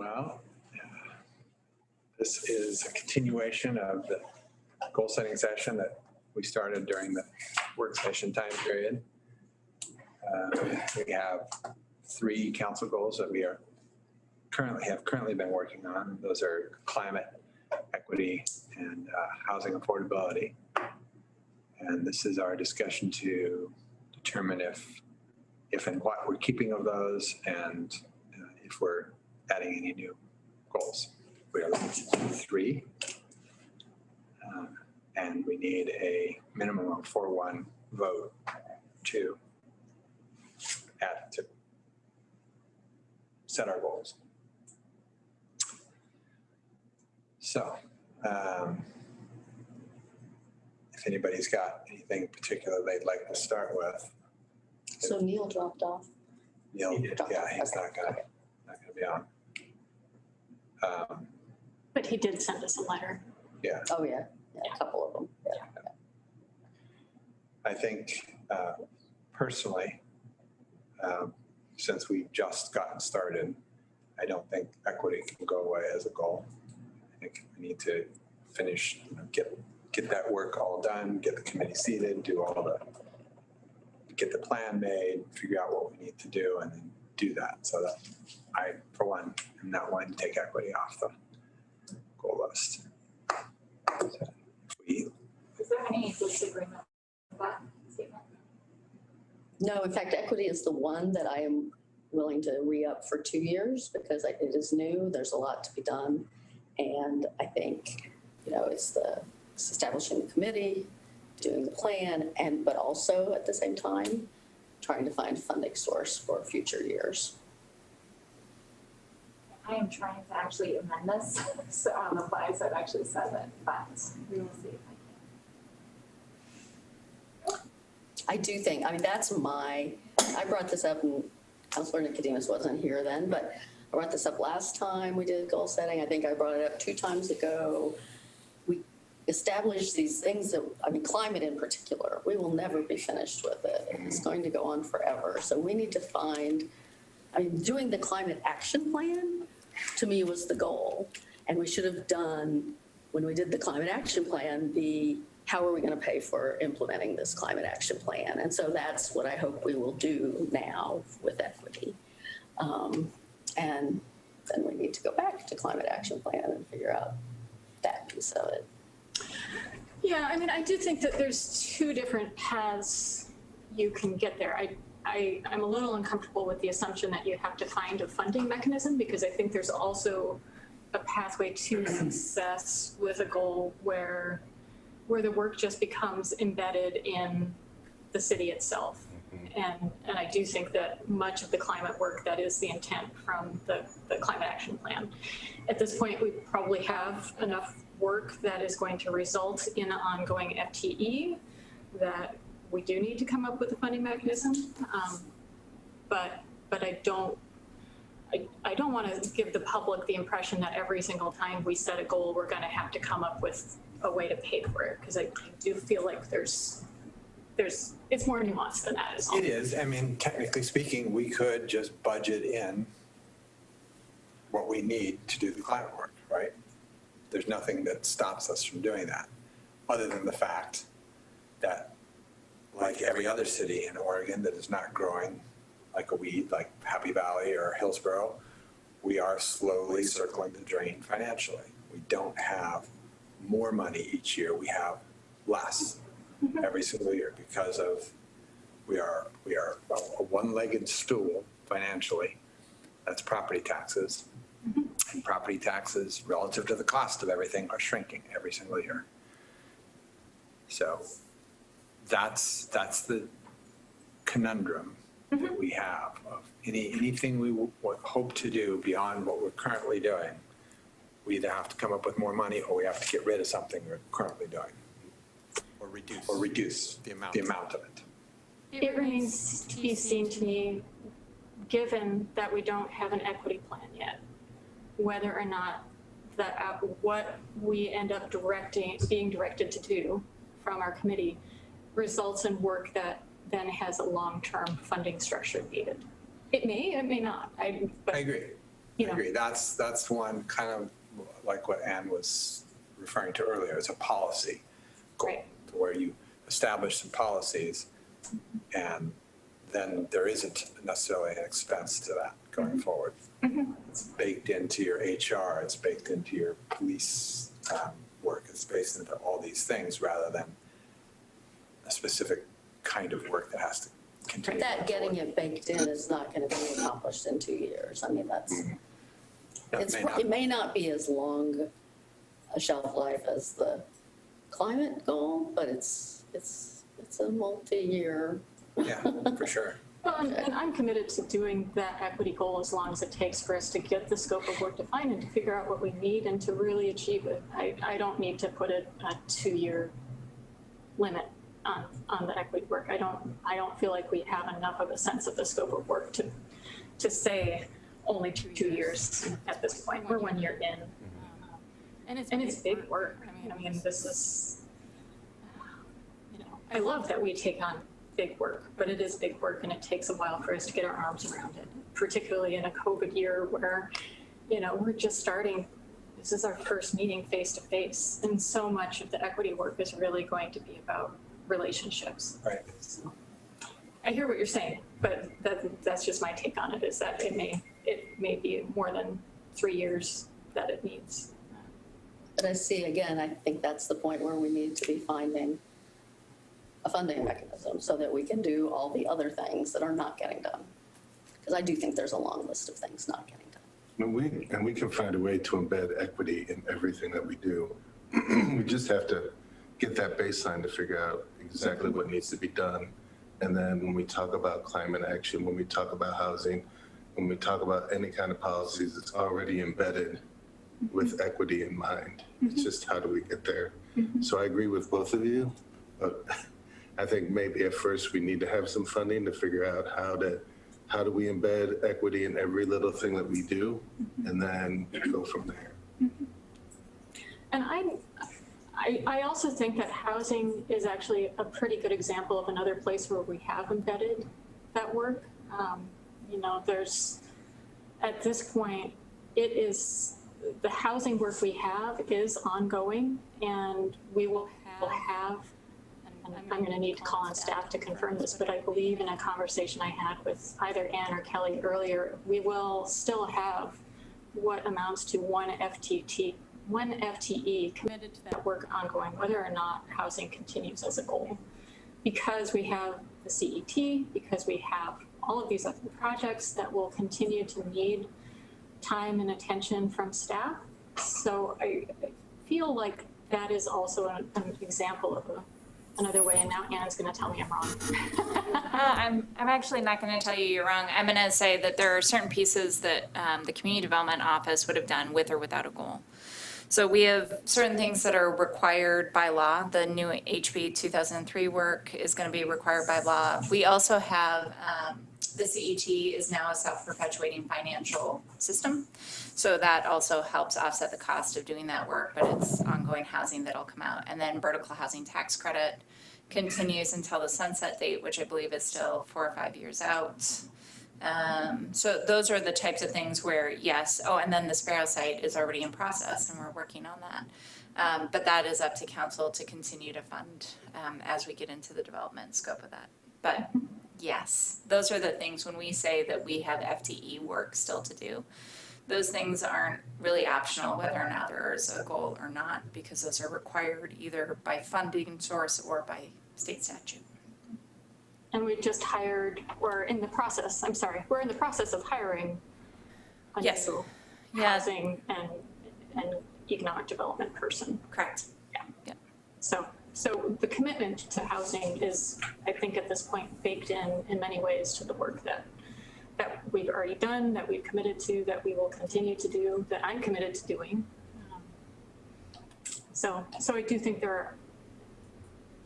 Well, this is a continuation of the goal setting session that we started during the work session time period. We have 3 council goals that we have currently been working on. Those are climate, equity, and housing affordability. And this is our discussion to determine if and what we're keeping of those, and if we're adding any new goals. We are limited to 3, and we need a minimum of 4-1 vote to set our goals. So, if anybody's got anything particular they'd like to start with. So Neil dropped off. Neil, yeah, he's not gonna be on. But he did send us a letter. Yeah. Oh, yeah. A couple of them. Yeah. I think personally, since we've just gotten started, I don't think equity can go away as a goal. I think we need to finish, get that work all done, get the committee seated, get the plan made, figure out what we need to do, and then do that. So that I, for one, am not wanting to take equity off the goal list. So is there any disagreement with that statement? No, in fact, equity is the one that I am willing to re-up for 2 years because it is new. There's a lot to be done. And I think, it's establishing the committee, doing the plan, but also at the same time, trying to find funding source for future years. I am trying to actually amend this, so I don't know why it actually says it, but we will see if I can. I do think, I brought this up, and Councilor Nicodemus wasn't here then, but I brought this up last time we did goal setting. I think I brought it up 2 times ago. We established these things that, climate in particular, we will never be finished with it. It's going to go on forever. So we need to find, doing the climate action plan to me was the goal. And we should have done, when we did the climate action plan, how are we going to pay for implementing this climate action plan? And so that's what I hope we will do now with equity. And then we need to go back to climate action plan and figure out that piece of it. Yeah, I do think that there's 2 different paths you can get there. I'm a little uncomfortable with the assumption that you have to find a funding mechanism, because I think there's also a pathway to success with a goal where the work just becomes embedded in the city itself. And I do think that much of the climate work, that is the intent from the climate action plan. At this point, we probably have enough work that is going to result in an ongoing FTE that we do need to come up with a funding mechanism. But I don't want to give the public the impression that every single time we set a goal, we're going to have to come up with a way to pay for it, because I do feel like it's more nuanced than that. It is. Technically speaking, we could just budget in what we need to do the climate work, right? There's nothing that stops us from doing that, other than the fact that, like every other city in Oregon that is not growing like a weed, like Happy Valley or Hillsborough, we are slowly circling the drain financially. We don't have more money each year. We have less every single year because of we are a one-legged stool financially. That's property taxes. And property taxes relative to the cost of everything are shrinking every single year. So that's the conundrum that we have of anything we would hope to do beyond what we're currently doing. We either have to come up with more money, or we have to get rid of something we're currently doing. Or reduce the amount of it. It remains to be seen to me, given that we don't have an equity plan yet, whether or not what we end up being directed to do from our committee results in work that then has a long-term funding structure needed. It may not. I agree. you I know, agree. That's one kind of like what Ann was referring to earlier. It's a policy goal, Right. to where you establish some policies, and then there isn't necessarily an expense to that going forward. It's baked into your HR, it's baked into your police work, it's based into all these things rather than a specific kind of work that has to continue. That getting it baked in is not going to be accomplished in 2 years. I mean, it may not be as long a shelf life as the climate goal, but it's a multi-year. Yeah, for sure. well, and I'm committed to doing that equity goal as long as it takes for us to get the scope of work defined and to figure out what we need and to really achieve it. I don't need to put a 2-year limit on the equity work. I don't feel like we have enough of a sense of the scope of work to say only 2 years at this point. We're 1 year in. And it's big work. I mean, this is, I love that we take on big work, but it is big work and it takes a while for us to get our arms around it, particularly in a COVID year where, we're just starting. This is our first meeting face to face. And so much of the equity work is really going to be about relationships. Right. So, I hear what you're saying, but that's just my take on it, is that it may be more than 3 years that it needs. But I think that's the point where we need to be finding a funding mechanism so that we can do all the other things that are not getting done. Because I do think there's a long list of things not getting done. And we can find a way to embed equity in everything that we do. We just have to get that baseline to figure out exactly what needs to be done. And then when we talk about climate action, when we talk about housing, when we talk about any kind of policies, it's already embedded with equity in mind. It's just how do we get there? So I agree with both of you, but I think maybe at first we need to have some funding to figure out how do we embed equity in every little thing that we do, and then go from there. And I also think that housing is actually a pretty good example of another place where we have embedded that work. There's, at this point, the housing work we have is ongoing, and we will have, and I'm going to need to call on staff to confirm this, but I believe in a conversation I had with either Ann or Kelly earlier, we will still have what amounts to one FTE committed to that work ongoing, whether or not housing continues as a goal. Because we have the CET, because we have all of these other projects that will continue to need time and attention from staff. So I feel like that is also an example of another way, and now Ann's going to tell me I'm wrong. I'm actually not going to tell you you're wrong. I'm going to say that there are certain pieces that the Community Development Office would have done with or without a goal. So we have certain things that are required by law. The new HB 2003 work is going to be required by law. We also have the CET is now a self-perpetuating financial system. So that also helps offset the cost of doing that work, but it's ongoing housing that'll come out. And then vertical housing tax credit continues until the sunset date, which I believe is still 4 or 5 years out. So those are the types of things where, yes, and then the Sparrow site is already in process and we're working on that. But that is up to council to continue to fund as we get into the development scope of that. But yes, those are the things when we say that we have FTE work still to do. Those things aren't really optional whether or not there is a goal or not, because those are required either by funding source or by state statute. And we've just hired, we're in the process of hiring a Yes. new housing and economic development person. Correct. Yeah. So the commitment to housing is, I think at this point, baked in many ways to the work that we've already done, that we've committed to, that we will continue to do, that I'm committed to doing. So I do think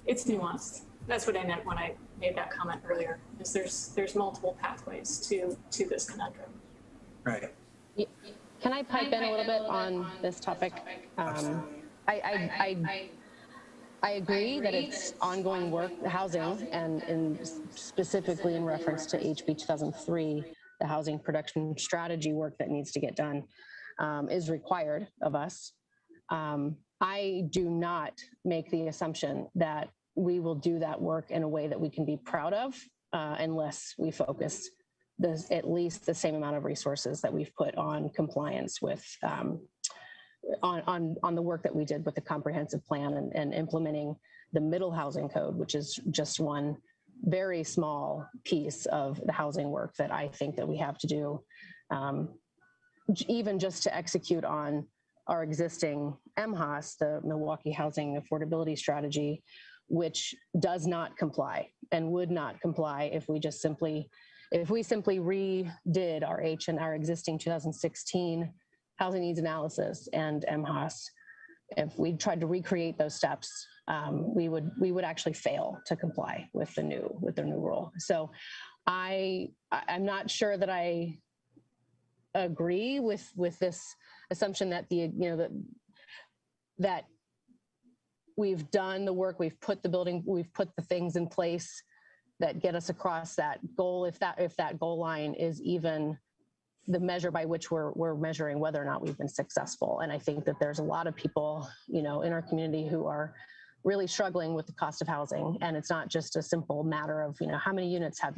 it's nuanced. That's what I meant when I made that comment earlier, is there's multiple pathways to this conundrum. Right. Can I pipe in a little bit on this topic? I agree that it's ongoing work, housing, and specifically in reference to HB 2003. the housing production strategy work that needs to get done is required of us. I do not make the assumption that we will do that work in a way that we can be proud of unless we focus at least the same amount of resources that we've put on compliance with on the work that we did with the comprehensive plan and implementing the middle housing code, which is just one very small piece of the housing work that I think that we have to do, even just to execute on our existing MHAS, the Milwaukee Housing Affordability Strategy, which does not comply and would not comply if we simply redid our existing 2016 housing needs analysis and MHAS. If we tried to recreate those steps, we would actually fail to comply with the new rule. So I'm not sure that I agree with this assumption that that we've done the work, we've put the things in place that get us across that goal, if that goal line is even the measure by which we're measuring whether or not we've been successful. And I think that there's a lot of people, in our community who are really struggling with the cost of housing. And it's not just a simple matter of, how many units have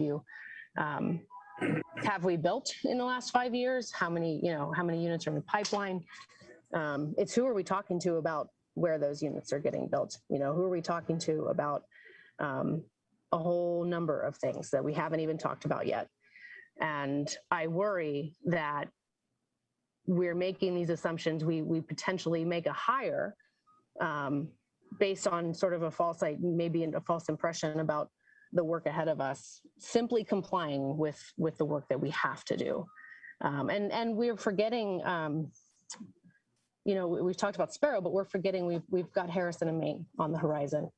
we built in the last 5 years? How many units are in the pipeline? It's who are we talking to about where those units are getting built? Who are we talking to about a whole number of things that we haven't even talked about yet? And I worry that we're making these assumptions. We potentially make a hire based on sort of a false impression about the work ahead of us, simply complying with the work that we have to do. And we're forgetting, we've talked about Sparrow, but we're forgetting we've got Harrison and Maine on the horizon.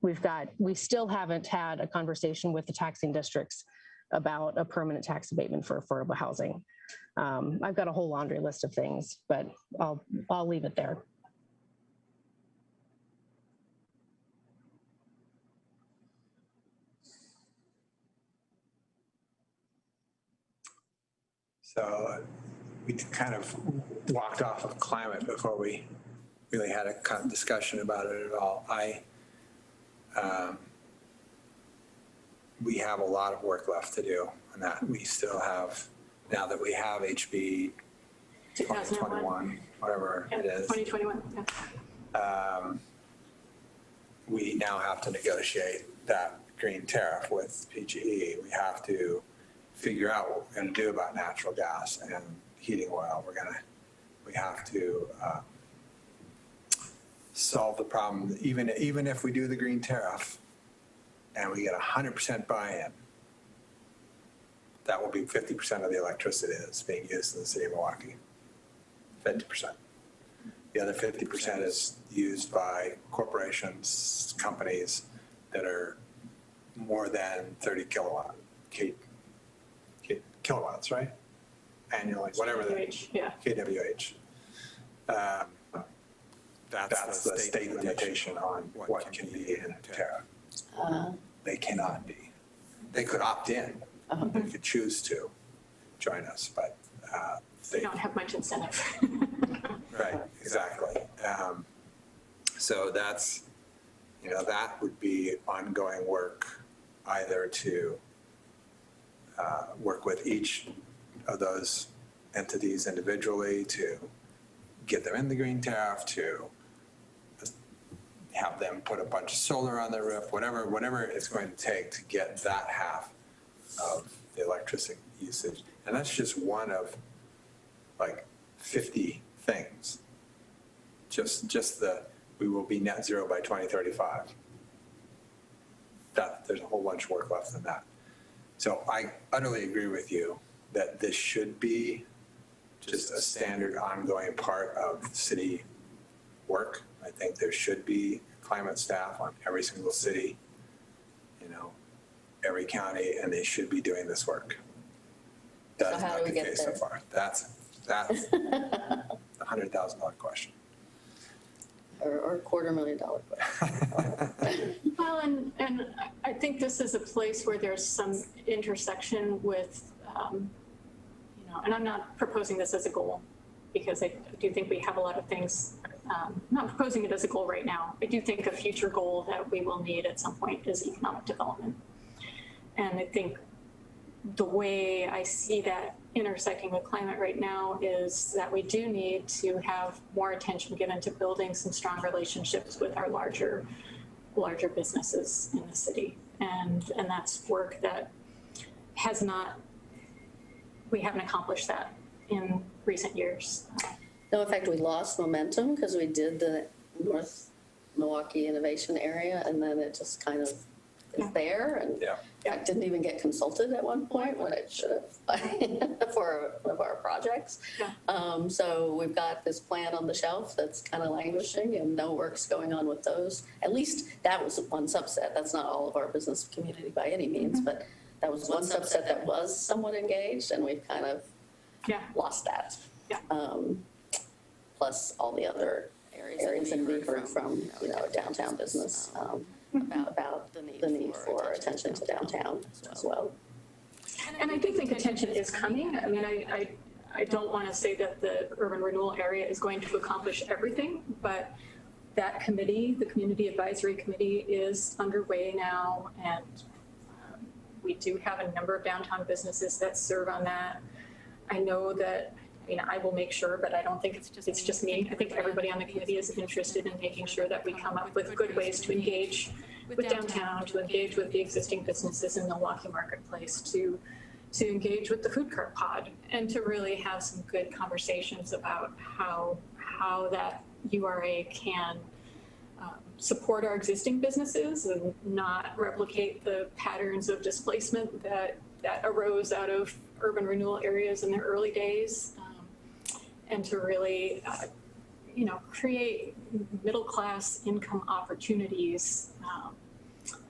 We still haven't had a conversation with the taxing districts about a permanent tax abatement for affordable housing. I've got a whole laundry list of things, but I'll leave it there. So we kind of walked off of climate before we really had a kind of discussion about it at all. We have a lot of work left to do, and that we still have, now that we have HB 2021, whatever it is. 2021, yeah. We now have to negotiate that green tariff with PGE. We have to figure out what we're going to do about natural gas and heating oil. We have to solve the problem. Even if we do the green tariff and we get 100% buy-in, that will be 50% of the electricity that's being used in the city of Milwaukee. 50%. The other 50% is used by corporations, companies that are more than 30 kilowatts, right? Annually, whatever KWH, yeah. KWH. That's the state limitation on what can be in a tariff. They cannot be. They could opt in. They could choose to join us, but They don't have much incentive. right, exactly. So that's, that would be ongoing work, either to work with each of those entities individually to get them in the green tariff, to have them put a bunch of solar on their roof, whatever it's going to take to get that half of the electricity usage. And that's just one of like 50 things. We will be net zero by 2035. There's a whole bunch of work left in that. So I utterly agree with you that this should be just a standard ongoing part of city work. I think there should be climate staff on every single city, every county, and they should be doing this work. That's So how not do we the get case so there? far. That's the $100,000 question. or $250,000 question. Well, and I think this is a place where there's some intersection with, and I'm not proposing this as a goal, because I do think we have a lot of things, I'm not proposing it as a goal right now. I do think a future goal that we will need at some point is economic development. And I think the way I see that intersecting with climate right now is that we do need to have more attention given to building some strong relationships with our larger businesses in the city. And that's work that we haven't accomplished that in recent years. No, in fact, we lost momentum because we did the North Milwaukee Innovation Area, and then it just kind of is there, and Yeah. in fact, didn't even get consulted at one point when it should have for one of our projects. Yeah. So we've got this plan on the shelf that's kind of languishing, and no work's going on with those. At least that was one subset. That's not all of our business community by any means, but that was one subset that was somewhat engaged, and we've kind of lost that. Yeah. Plus all the other areas and we heard from a downtown business about the need for attention to downtown as well. And I do think attention is coming. I mean, I don't want to say that the urban renewal area is going to accomplish everything, but that committee, the Community Advisory Committee, is underway now, and we do have a number of downtown businesses that serve on that. I know that, I will make sure, but I don't think it's just me. I think everybody on the committee is interested in making sure that we come up with good ways to engage with downtown, to engage with the existing businesses in the Milwaukee marketplace, to engage with the food cart pod, and to really have some good conversations about how that URA can support our existing businesses and not replicate the patterns of displacement that arose out of urban renewal areas in the early days, and to really, create middle-class income opportunities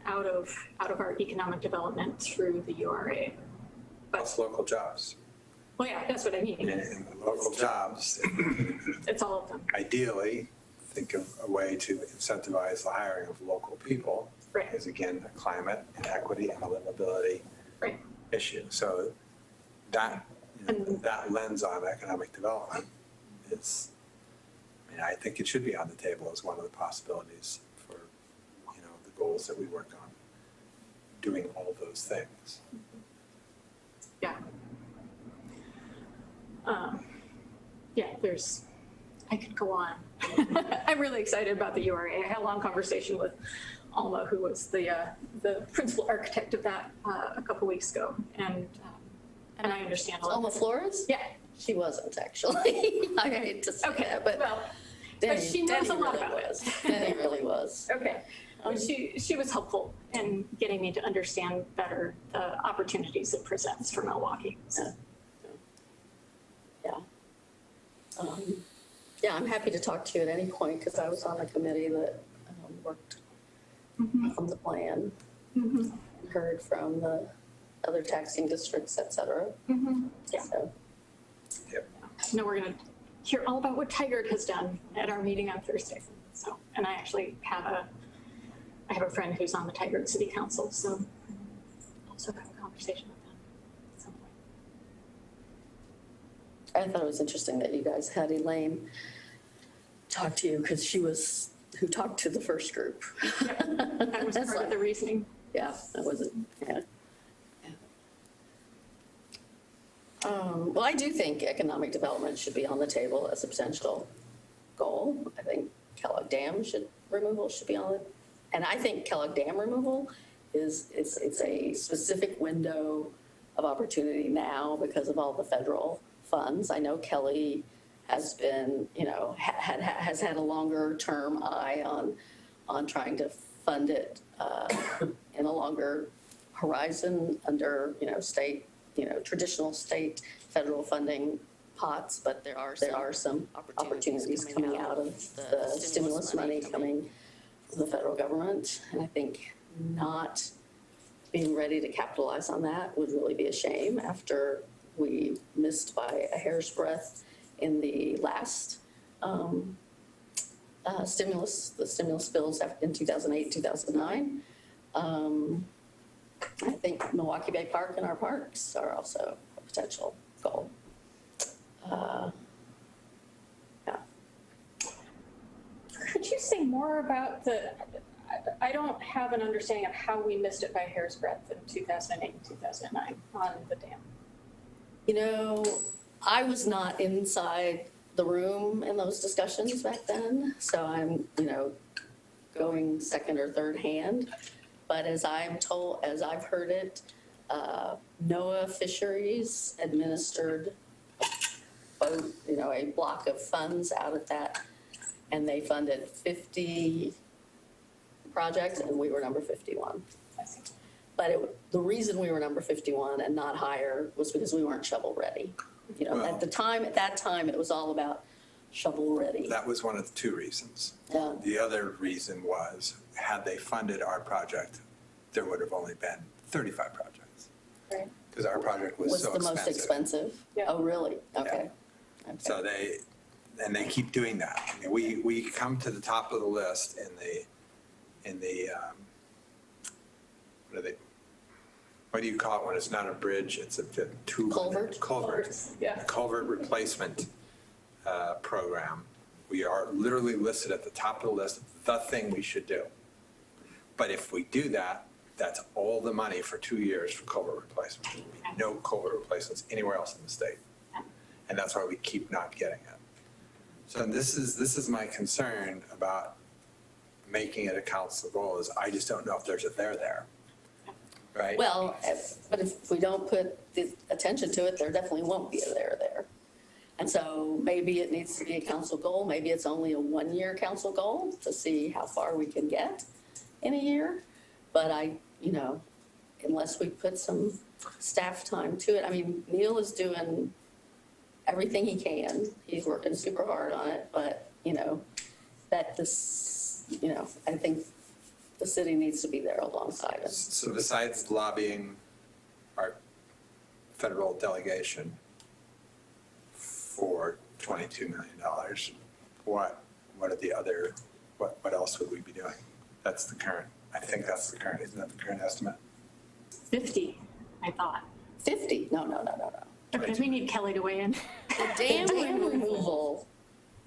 out of our economic development through the URA. Plus local jobs. Well, yeah, that's what I mean. And local jobs, It's all of them. ideally, think of a way to incentivize the hiring of local people. Right. Is again, a climate and equity and a livability Right. issue. So that, that lens on economic development is, I think it should be on the table as one of the possibilities for, the goals that we work on, doing all those things. Yeah. I could go on. I'm really excited about the URA. I had a long conversation with Alma, who was the principal architect of that a couple weeks ago, and I understand a lot. Alma Flores? Yeah. She wasn't actually. I hate to say Okay. that, but Well, Denny, she knows Denny a lot really about was. it. Denny really was. Okay. She was helpful in getting me to understand better the opportunities it presents for Milwaukee. So. Yeah. Yeah, I'm happy to talk to you at any point because I was on the committee that worked on the plan, Mm-hmm. heard from the other taxing districts, et cetera. Mm-hmm. Yeah. So, No, we're going to hear all about what Tigard has done at our meeting on Thursday. So, and I actually have a friend who's on the Tigard City Council, so I'll also have a conversation with them at some point. I thought it was interesting that you guys had Elaine talk to you because she was who talked to the first group. That was That's part of the reasoning. Yeah, that wasn't, yeah. Well, I do think economic development should be on the table as a potential goal. I think Kellogg Dam removal should be on it. And I think Kellogg Dam removal it's a specific window of opportunity now because of all the federal funds. I know Kelly has been, has had a longer term eye on trying to fund it in a longer horizon under, state, traditional state federal funding pots, but there are some opportunities coming out of the stimulus money coming from the federal government. And I think not being ready to capitalize on that would really be a shame after we missed by a hair's breadth in the last the stimulus bills in 2008, 2009. I think Milwaukee Bay Park and our parks are also a potential goal. Yeah. Could you say more about I don't have an understanding of how we missed it by a hair's breadth in 2008 and 2009 on the dam. You know, I was not inside the room in those discussions back then, so I'm, going second or third hand. But as I've heard it, NOAA Fisheries administered a block of funds out at that, and they funded 50 projects, and we were number 51. But the reason we were number 51 and not higher was because we weren't shovel ready. At that time, it was all about shovel ready. That was one of the two reasons. Yeah. The other reason was, had they funded our project, there would have only been 35 projects. Right. Because our project was so the expensive. most expensive? Yeah. Oh, really? Okay. So they keep doing that. I mean, we come to the top of the list in the what do you call it when it's not a bridge, it's a tube. Culvert? Culvert. Yeah. Culvert replacement program. We are literally listed at the top of the list, the thing we should do. But if we do that, that's all the money for 2 years for culvert replacement. There will be no culvert replacements anywhere else in the state. And that's why we keep not getting it. So this is my concern about making it a council goal, is I just don't know if there's a there, right? Well, but if we don't put the attention to it, there definitely won't be a there. And so maybe it needs to be a council goal. Maybe it's only a 1-year council goal to see how far we can get in a year. But unless we put some staff time to it, I mean, Neil is doing everything he can. He's working super hard on it, but, I think the city needs to be there alongside us. So besides lobbying our federal delegation for $22 million, what are the other, what else would we be doing? That's the current, I think that's the current, isn't that the current estimate? 50, I thought. 50? No. Okay, we need Kelly to weigh in. The dam removal,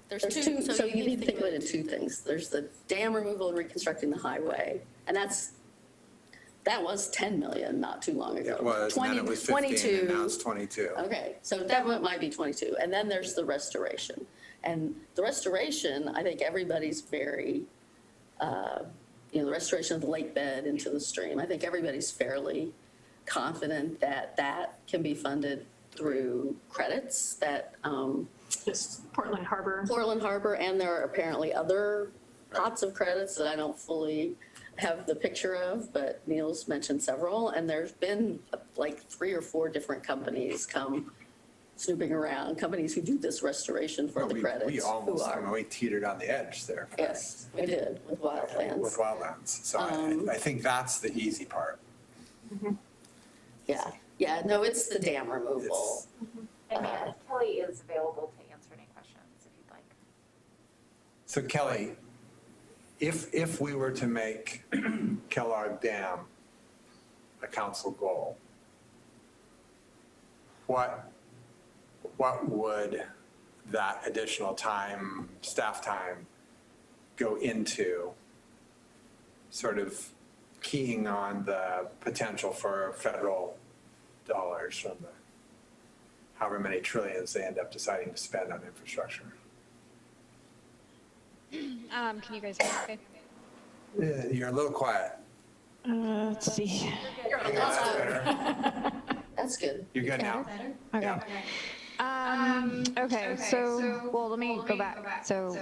there's two, so you need to think of it in two things. There's the dam removal and reconstructing the highway, and that was 10 million not too long ago. It was, and then it was 15, and now it's 22. Okay, so that might be 22. And then there's the restoration. And the restoration, I think everybody's very, the restoration of the lake bed into the stream, I think everybody's fairly confident that that can be funded through credits that Just Portland Harbor. And there are apparently other pots of credits that I don't fully have the picture of, but Neil's mentioned several, and there's been like 3 or 4 different companies come snooping around, companies who do this restoration for the credits. We almost, we tetered on the edge there. Yes, we did with wildlands. With wildlands. So I think that's the easy part. Yeah, no, it's the dam removal. And Kelly is available to answer any questions if you'd like. So Kelly, if we were to make Kellogg Dam a council goal, what would that additional time, staff time, go into sort of keying on the potential for federal dollars from the however many trillions they end up deciding to spend on infrastructure? Can you guys hear me okay? Yeah, you're a little quiet. Let's see. That's better. That's good. You're good now. Okay. Okay, so, well, let me go back. So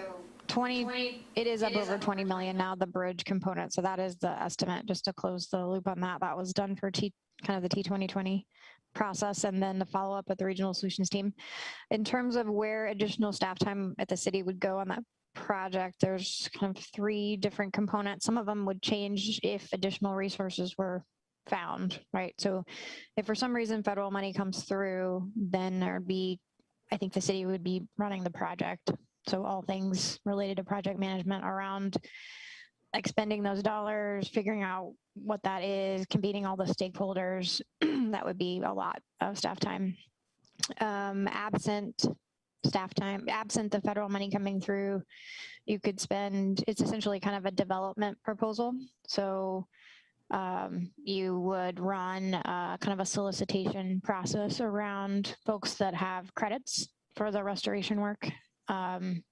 20, it is up over 20 million now, the bridge component. So that is the estimate, just to close the loop on that. That was done for kind of the T2020 process, and then the follow-up with the regional solutions team. In terms of where additional staff time at the city would go on that project, there's kind of 3 different components. Some of them would change if additional resources were found, right? So if for some reason federal money comes through, then there'd be, I think the city would be running the project So all things related to project management around expending those dollars, figuring out what that is, convening all the stakeholders, that would be a lot of staff time. Absent staff time, absent the federal money coming through, you could spend, it's essentially kind of a development proposal. So you would run kind of a solicitation process around folks that have credits for the restoration work. And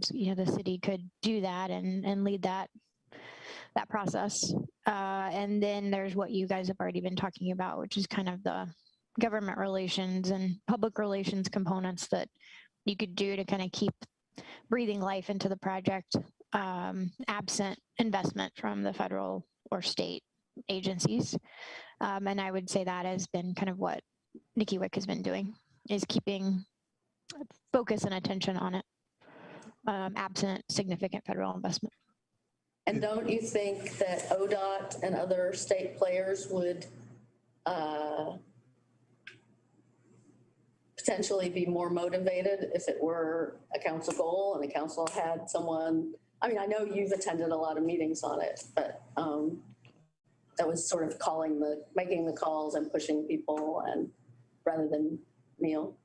the city could do that and lead that process. And then there's what you guys have already been talking about, which is kind of the government relations and public relations components that you could do to kind of keep breathing life into the project, absent investment from the federal or state agencies. And I would say that has been kind of what Nikki Wick has been doing, is keeping focus and attention on it, absent significant federal investment. And don't you think that ODOT and other state players would potentially be more motivated if it were a council goal and the council had someone, I mean, I know you've attended a lot of meetings on it, but that was sort of making the calls and pushing people, and rather than Neil?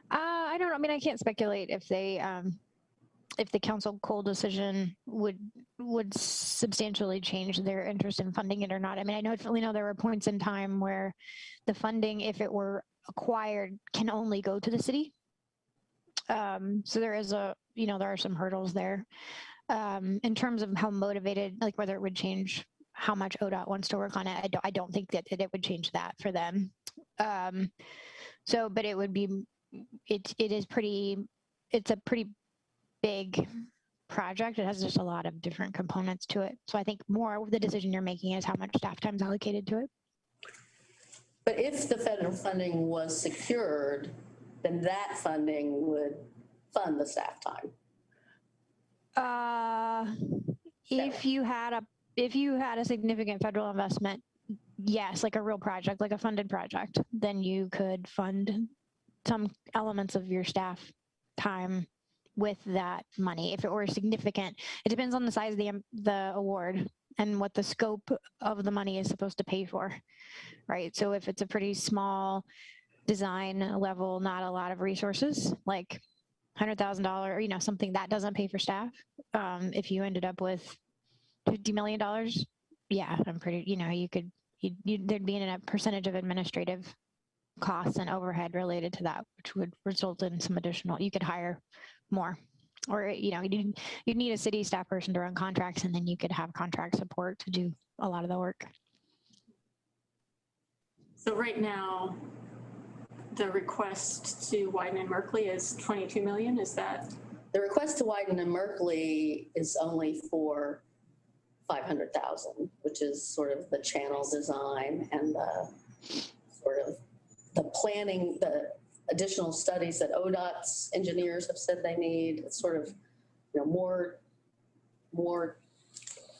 I don't know. I mean, I can't speculate if they, if the council goal decision would substantially change their interest in funding it or not. I mean, I definitely know there were points in time where the funding, if it were acquired, can only go to the city. So there is there are some hurdles there. In terms of how motivated, like whether it would change how much ODOT wants to work on it, I don't think that it would change that for them. But it would be, it's a pretty big project. It has just a lot of different components to it. So I think more of the decision you're making is how much staff time is allocated to it. But if the federal funding was secured, then that funding would fund the staff time. If you had a significant federal investment, yes, like a real project, like a funded project, then you could fund some elements of your staff time with that money. If it were significant, it depends on the size of the award and what the scope of the money is supposed to pay for, right? So if it's a pretty small design level, not a lot of resources, like $100,000, something that doesn't pay for staff. If you ended up with $50 million, yeah, I'm pretty, there'd be a percentage of administrative costs and overhead related to that, which would result in some additional, you could hire more, or, you'd need a city staff person to run contracts, and then you could have contract support to do a lot of the work. So right now, the request to widen in Merkley is 22 million, is that? The request to widen in Merkley is only for 500,000, which is sort of the channel design and the sort of the planning, the additional studies that ODOT's engineers have said they need. It's sort of, more,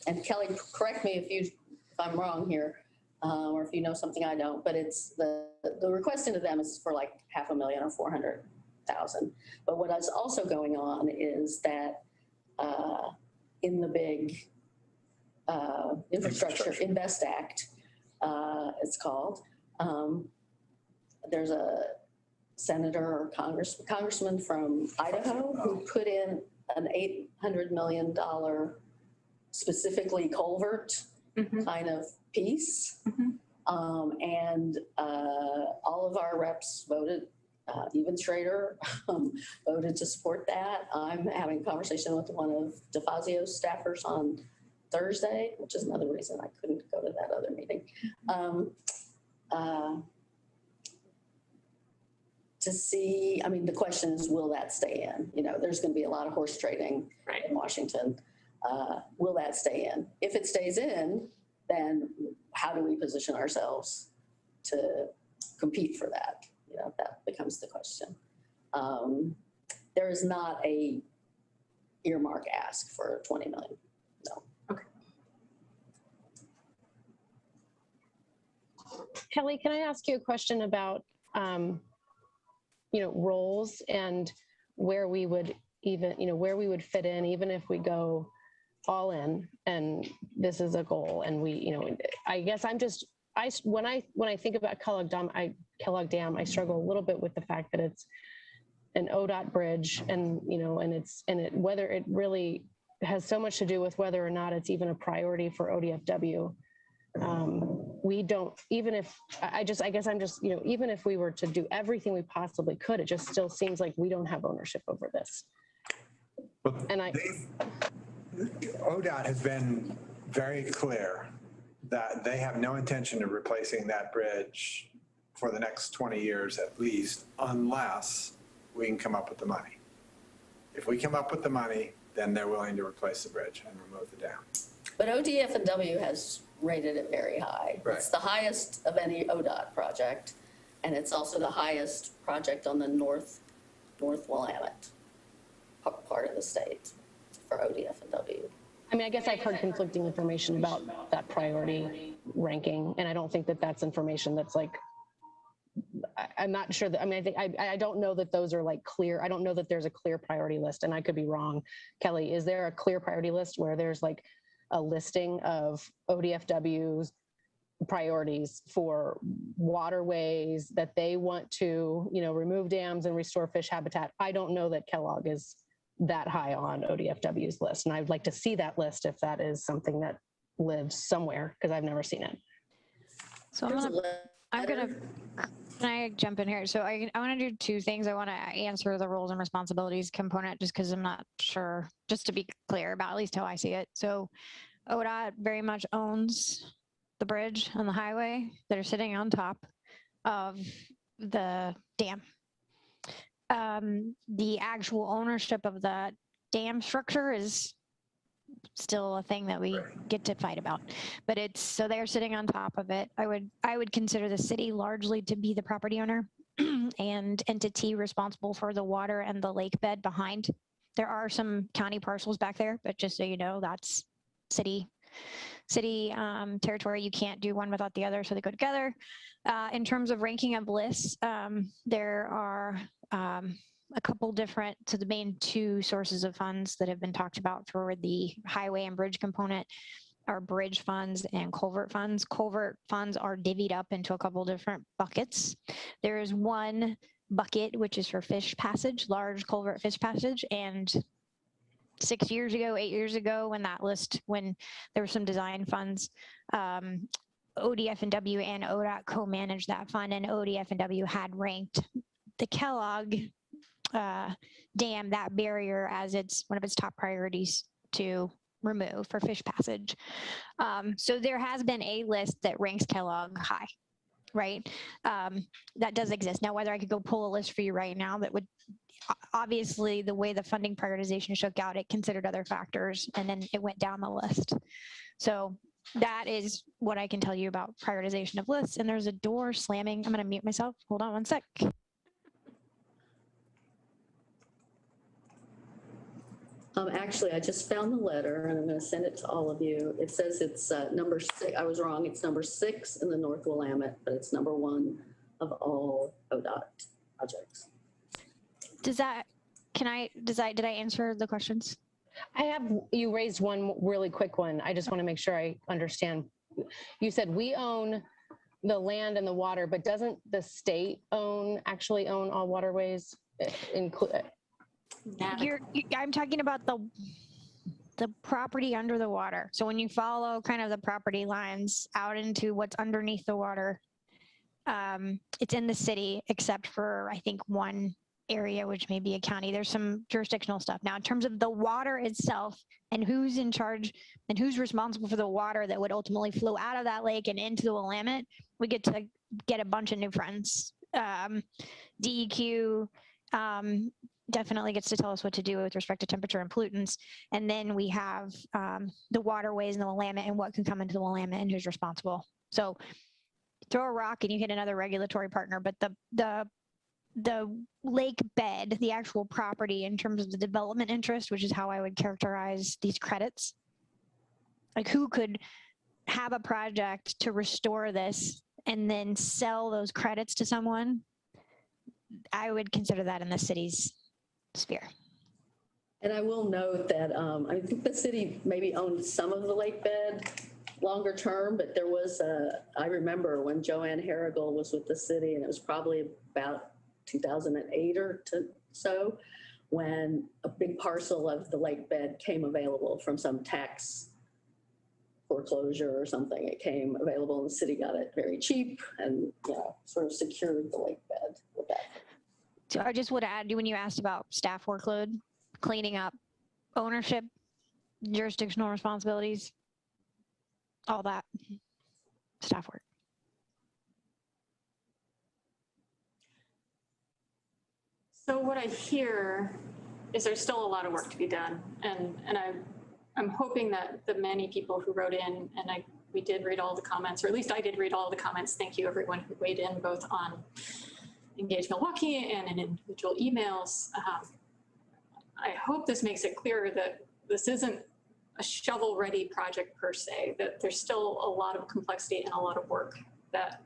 and Kelly, correct me if I'm wrong here, or if you know something I don't, but it's the request into them is for like $500,000 or 400,000. But what is also going on is that in the big Infrastructure Invest Act, it's called, there's a senator or congressman from Idaho who put in an $800 million specifically culvert kind of piece. And all of our reps voted, even Schrader voted to support that. I'm having a conversation with one of DeFazio's staffers on Thursday, which is another reason I couldn't go to that other meeting. To see, I mean, the question is, will that stay in? There's going to be a lot of horse trading in Washington. Will that stay in? If it stays in, then how do we position ourselves to compete for that? That becomes the question. There is not a earmark ask for 20 million. No. Okay. Kelly, can I ask you a question about, roles and where we would even, where we would fit in, even if we go all in and this is a goal. And we, I guess when I think about Kellogg Dam, I struggle a little bit with the fact that it's an ODOT bridge and, whether it really has so much to do with whether or not it's even a priority for ODFW. We don't, even if, even if we were to do everything we possibly could, it just still seems like we don't have ownership over this. And ODOT has been very clear that they have no intention of replacing that bridge for the next 20 years at least, unless we can come up with the money. If we come up with the money, then they're willing to replace the bridge and remove the dam. But ODF&W has rated it very high. Right. It's the highest of any ODOT project, and it's also the highest project on the North Willamette part of the state for ODF&W. I mean, I guess I've heard conflicting information about that priority ranking, and I don't think that that's information that's like, I'm not sure that, I mean, I don't know that those are like clear. I don't know that there's a clear priority list, and I could be wrong. Kelly, is there a clear priority list where there's like a listing of ODFW's priorities for waterways that they want to, remove dams and restore fish habitat? I don't know that Kellogg is that high on ODFW's list. And I'd like to see that list if that is something that lives somewhere, because I've never seen it. So can I jump in here? So I want to do two things. I want to answer the roles and responsibilities component just because I'm not sure, just to be clear about at least how I see it. So ODOT very much owns the bridge and the highway that are sitting on top of the dam. The actual ownership of the dam structure is still a thing that we get to fight about, but so they're sitting on top of it. I would consider the city largely to be the property owner and entity responsible for the water and the lake bed behind. There are some county parcels back there, but just so you know, that's city territory. You can't do one without the other, so they go together. In terms of ranking of lists, there are a couple different, so the main two sources of funds that have been talked about for the highway and bridge component are bridge funds and culvert funds. Culvert funds are divvied up into a couple different buckets. There is one bucket which is for fish passage, large culvert fish passage, and 8 years ago, when there were some design funds, ODF&W and ODOT co-managed that fund, and ODF&W had ranked the Kellogg dam, that barrier, as one of its top priorities to remove for fish passage. So there has been a list that ranks Kellogg high, right? That does exist. Now, whether I could go pull a list for you right now, that would, obviously the way the funding prioritization shook out, it considered other factors and then it went down the list. So that is what I can tell you about prioritization of lists. And there's a door slamming. I'm going to mute myself. Hold on one sec. Actually, I just found the letter and I'm going to send it to all of you. It says it's number 6. I was wrong. It's number 6 in the North Willamette, but it's number 1 of all ODOT projects. Did I answer the questions? You raised one really quick one. I just want to make sure I understand. You said we own the land and the water, but doesn't the state actually own all waterways? I'm talking about the property under the water. So when you follow kind of the property lines out into what's underneath the water, it's in the city, except for I think one area, which may be a county. There's some jurisdictional stuff. Now, in terms of the water itself and who's in charge and who's responsible for the water that would ultimately flow out of that lake and into the Willamette, we get to get a bunch of new friends. DEQ definitely gets to tell us what to do with respect to temperature and pollutants. And then we have the waterways in the Willamette and what can come into the Willamette and who's responsible. So throw a rock and you hit another regulatory partner, but the lake bed, the actual property in terms of the development interest, which is how I would characterize these credits, like who could have a project to restore this and then sell those credits to someone, I would consider that in the city's sphere. And I will note that, I think the city maybe owned some of the lake bed longer term, but there was I remember when Joanne Harrigal was with the city, and it was probably about 2008 or so, when a big parcel of the lake bed came available from some tax foreclosure or something. It came available and the city got it very cheap and, sort of secured the lake bed with that. So I just would add, when you asked about staff workload, cleaning up, ownership, jurisdictional responsibilities, all that staff work. So what I hear is there's still a lot of work to be done. And I'm hoping that the many people who wrote in, and we did read all the comments, or at least I did read all the comments. Thank you everyone who weighed in both on Engage Milwaukee and in individual emails. I hope this makes it clear that this isn't a shovel-ready project per se, that there's still a lot of complexity and a lot of work that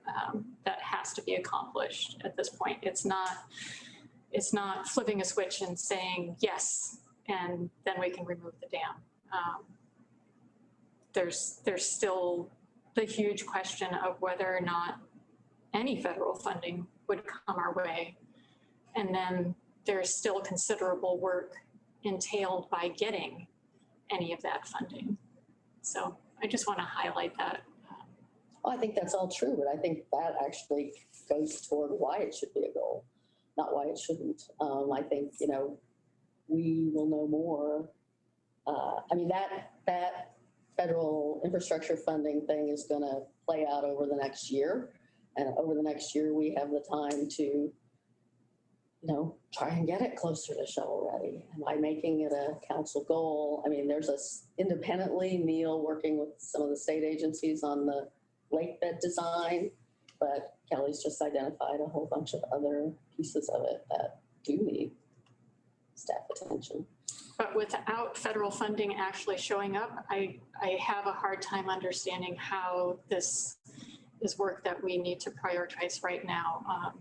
has to be accomplished at this point. It's not flipping a switch and saying yes, and then we can remove the dam. There's still the huge question of whether or not any federal funding would come our way. And then there's still considerable work entailed by getting any of that funding. So I just want to highlight that. Well, I think that's all true, but I think that actually goes toward why it should be a goal, not why it shouldn't. I think, we will know more. That federal infrastructure funding thing is going to play out over the next year. And over the next year, we have the time to, try and get it closer to shovel ready. And by making it a council goal, there's independently, Neil working with some of the state agencies on the lake bed design, but Kelly's just identified a whole bunch of other pieces of it that do need staff attention. But without federal funding actually showing up, I have a hard time understanding how this is work that we need to prioritize right now.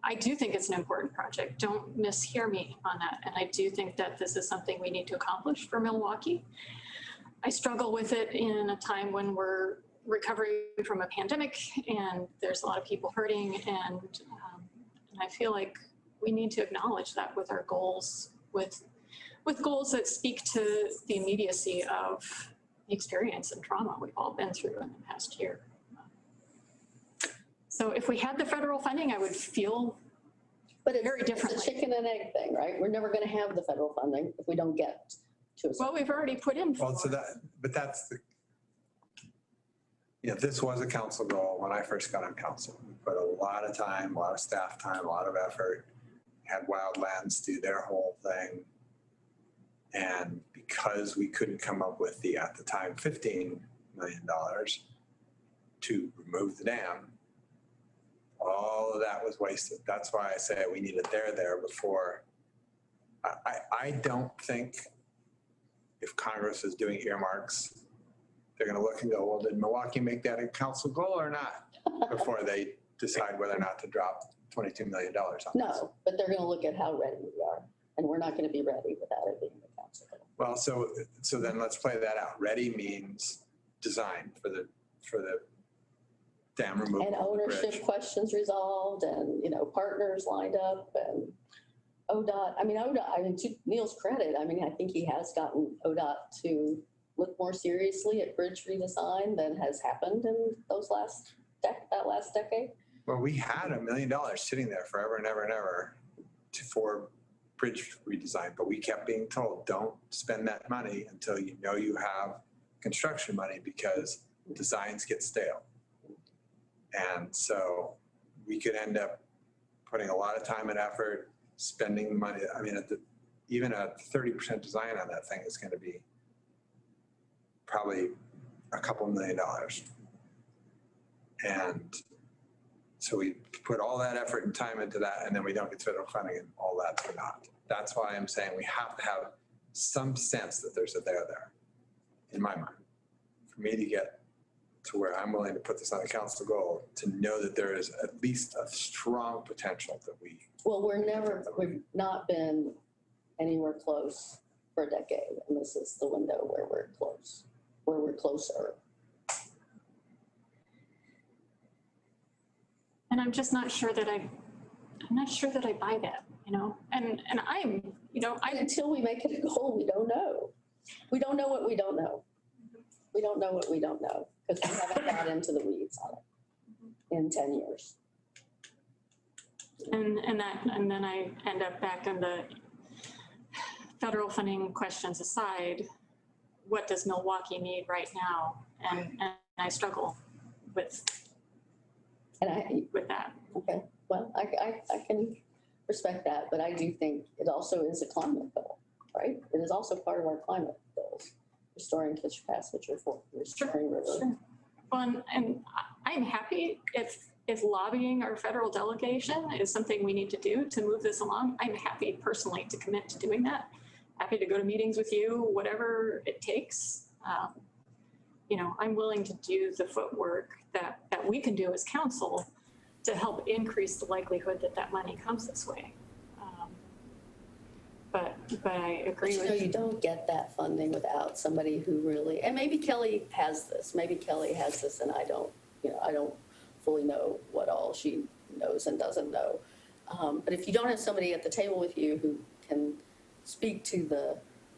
I do think it's an important project. Don't mishear me on that. And I do think that this is something we need to accomplish for Milwaukee. I struggle with it in a time when we're recovering from a pandemic and there's a lot of people hurting. And I feel like we need to acknowledge that with our goals, with goals that speak to the immediacy of the experience and trauma we've all been through in the past year. So if we had the federal funding, I would feel very differently. It's a chicken and egg thing, right? We're never going to have the federal funding if we don't get to a. Well, we've already put in. Well, that's this was a council goal when I first got on council. We put a lot of time, a lot of staff time, a lot of effort, had Wildlands do their whole thing. And because we couldn't come up with at the time, $15 million to remove the dam, all of that was wasted. That's why I say we need it there before. I don't think if Congress is doing earmarks, they're going to look and go, well, did Milwaukee make that a council goal or not? Before they decide whether or not to drop $22 million on this. No, but they're going to look at how ready we are. And we're not going to be ready without it being a council goal. Well, so then let's play that out. Ready means design for the dam removal. And ownership questions resolved and, partners lined up and ODOT, to Neil's credit, I think he has gotten ODOT to look more seriously at bridge redesign than has happened in that last decade. Well, we had $1 million sitting there forever and ever and ever for bridge redesign, but we kept being told, don't spend that money until you have construction money because designs get stale. And so we could end up putting a lot of time and effort, spending money. Even a 30% design on that thing is going to be probably a couple $1 million. And so we put all that effort and time into that, and then we don't get federal funding, and all that's for naught. That's why I'm saying we have to have some sense that there's a there, in my mind, for me to get to where I'm willing to put this on a council goal, to know that there is at least a strong potential that we. Well, we've not been anywhere close for a decade. And this is the window where we're close, where we're closer. And I'm just not sure that I'm not sure that I buy that, you know, and I'm, you know, Until we make it a goal, we don't know. We don't know what we don't know. We don't know what we don't know because we haven't got into the weeds on it in 10 years. and then I end up back in the federal funding questions aside, what does Milwaukee need right now? And I struggle with that. Okay, well, I can respect that, but I do think it also is a climate goal, right? It is also part of our climate goals, restoring Kitch Passage, restoring River. Sure. Well, and I'm happy if lobbying our federal delegation is something we need to do to move this along. I'm happy personally to commit to doing that. Happy to go to meetings with you, whatever it takes. You know, I'm willing to do the footwork that we can do as council to help increase the likelihood that that money comes this way. But I agree You know, with you don't get that funding without somebody who really, and maybe Kelly has this, and I don't fully know what all she knows and doesn't know. But if you don't have somebody at the table with you who can speak to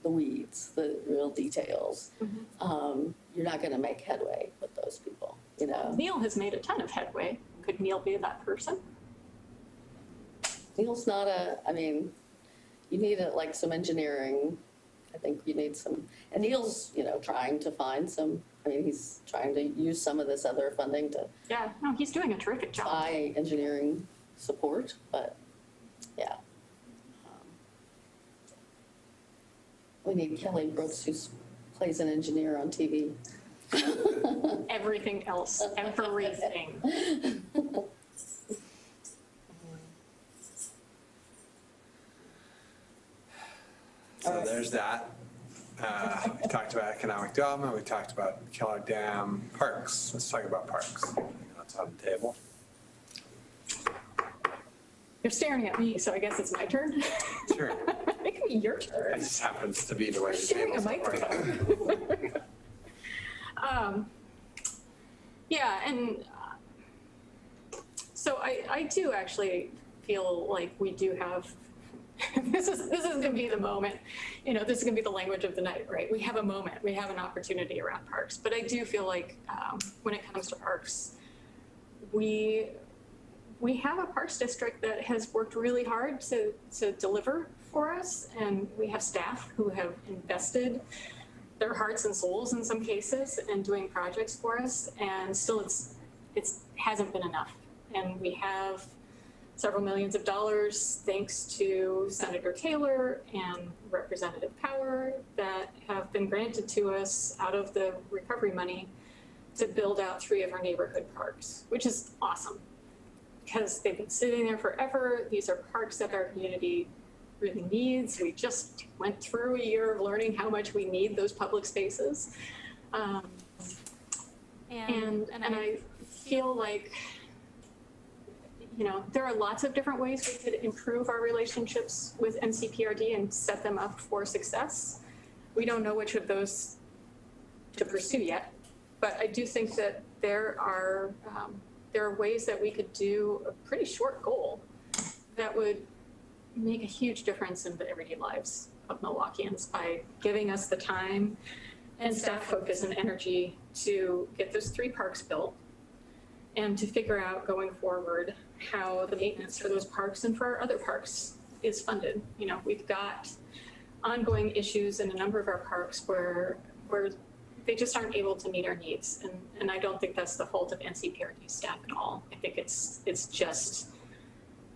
the weeds, the real details, you're not going to make headway with those people, you know. Neil has made a ton of headway. Could Neil be that person? Neil's not you need like some engineering. I think you need some, and Neil's, you know, trying to find some, he's trying to use some of this other funding to Yeah, no, he's doing a terrific job. buy engineering support, but yeah. We need Kelly Brooks, who plays an engineer on TV. Everything else, everything. So there's that. We talked about economic development, we talked about Kellogg Dam, parks. Let's talk about parks. That's on the table. You're staring at me, so I guess it's my turn. Sure. It can be your It turn. just happens to be the way the Staring at table's my laid out. Yeah, and so I do actually feel like we do have, this is gonna be the moment, you know, this is gonna be the language of the night, right? We have a moment, we have an opportunity around parks, but I do feel like when it comes to parks, we have a parks district that has worked really hard to deliver for us, and we have staff who have invested their hearts and souls in some cases in doing projects for us, and still it hasn't been enough. And we have several millions of dollars thanks to Senator Taylor and Representative Power that have been granted to us out of the recovery money to build out 3 of our neighborhood parks, which is awesome because they've been sitting there forever. These are parks that our community really needs. We just went through a year of learning how much we need those public spaces. And I feel like, you know, there are lots of different ways we could improve our relationships with NCPRD and set them up for success. We don't know which of those to pursue yet, but I do think that there are ways that we could do a pretty short goal that would make a huge difference in the everyday lives of Milwaukeeans by giving us the time and staff focus and energy to get those 3 parks built and to figure out going forward how the maintenance for those parks and for our other parks is funded. You know, we've got ongoing issues in a number of our parks where they just aren't able to meet our needs. And I don't think that's the fault of NCPRD staff at all. I think it's just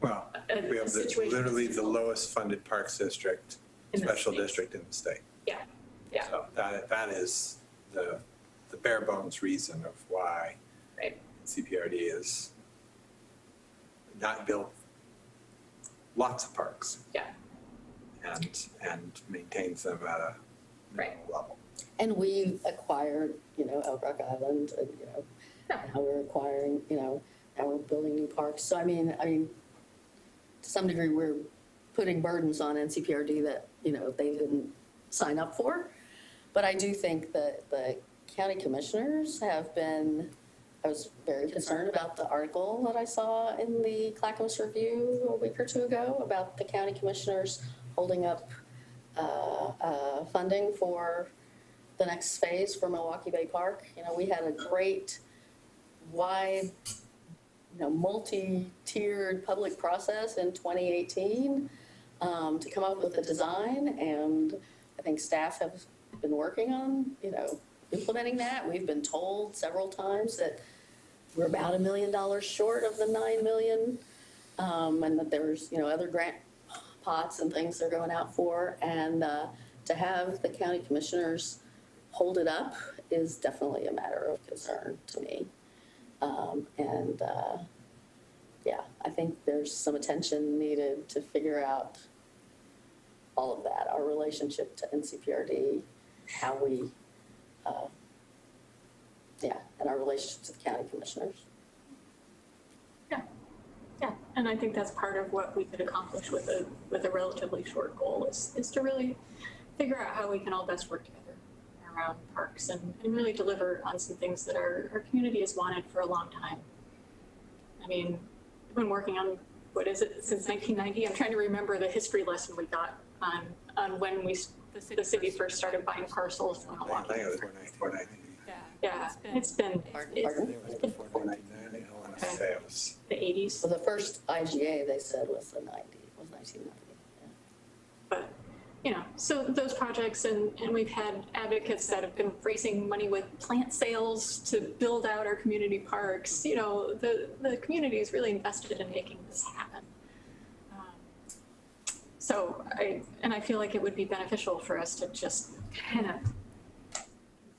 Well, we have literally the lowest funded parks district, In the special state. district in the state. Yeah, yeah. So that is the bare bones reason of why Right. CPRD is not built lots of parks. Yeah. And maintains them at a Right. minimal level. And we acquired, you know, Elk Rock Island, and, you know, Yeah. now we're acquiring, you know, now we're building new parks. So I mean, to some degree, we're putting burdens on NCPRD that they didn't sign up for. But I do think that the county commissioners have been, I was very concerned about the article that I saw in the Clackamas Review a week or two ago about the county commissioners holding up funding for the next phase for Milwaukee Bay Park. We had a great, wide, multi-tiered public process in 2018 to come up with a design, and I think staff have been working on, implementing that. We've been told several times that we're about $1 million short of the 9 million, and that there's, other grant pots and things they're going out for, and to have the county commissioners hold it up is definitely a matter of concern to me. Yeah, I think there's some attention needed to figure out all of that, our relationship to NCPRD, how we, and our relationship to the county commissioners. Yeah, and I think that's part of what we could accomplish with a relatively short goal is to really figure out how we can all best work together around parks and really deliver on some things that our community has wanted for a long time. I mean, we've been working on, what is it, since 1990? I'm trying to remember the history lesson we got on when the city first started buying parcels in I Milwaukee. think it was 490. Yeah, it's been I think it was before 499. I want to say it was. the 80s. So the first IGA, they said, was 1990. But, so those projects, and we've had advocates that have been raising money with plant sales to build out our community parks. The community is really invested in making this happen. So I feel like it would be beneficial for us to just kind of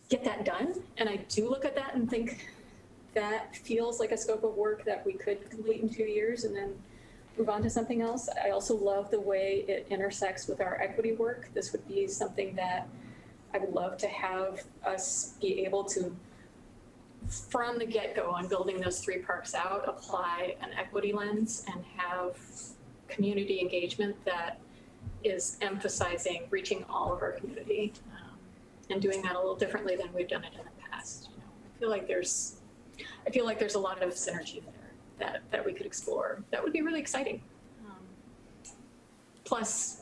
get that done. And I do look at that and think that feels like a scope of work that we could complete in 2 years and then move on to something else. I also love the way it intersects with our equity work. This would be something that I would love to have us be able to, from the get-go on building those 3 parks out, apply an equity lens and have community engagement that is emphasizing reaching all of our community and doing that a little differently than we've done it in the past. I feel like there's a lot of synergy there that we could explore. That would be really exciting. Plus,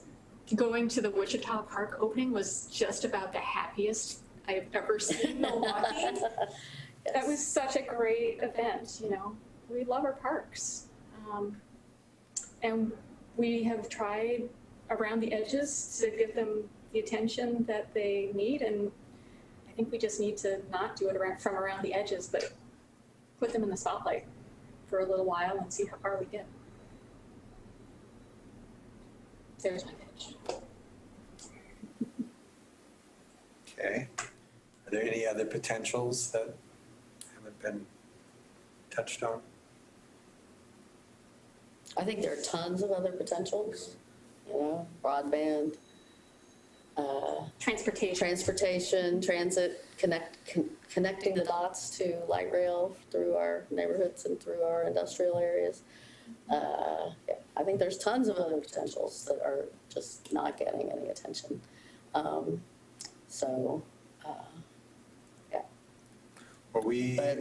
going to the Wichita Park opening was just about the happiest I've ever seen Milwaukee. Yes. That was such a great event. We love our parks. And we have tried around the edges to give them the attention that they need, and I think we just need to not do it from around the edges, but put them in the spotlight for a little while and see how far we get. There's my pitch. Okay. Are there any other potentials that haven't been touched on? I think there are tons of other potentials, broadband, transportation, transit, connecting the dots to light rail through our neighborhoods and through our industrial areas. I think there's tons of other potentials that are just not getting any attention. But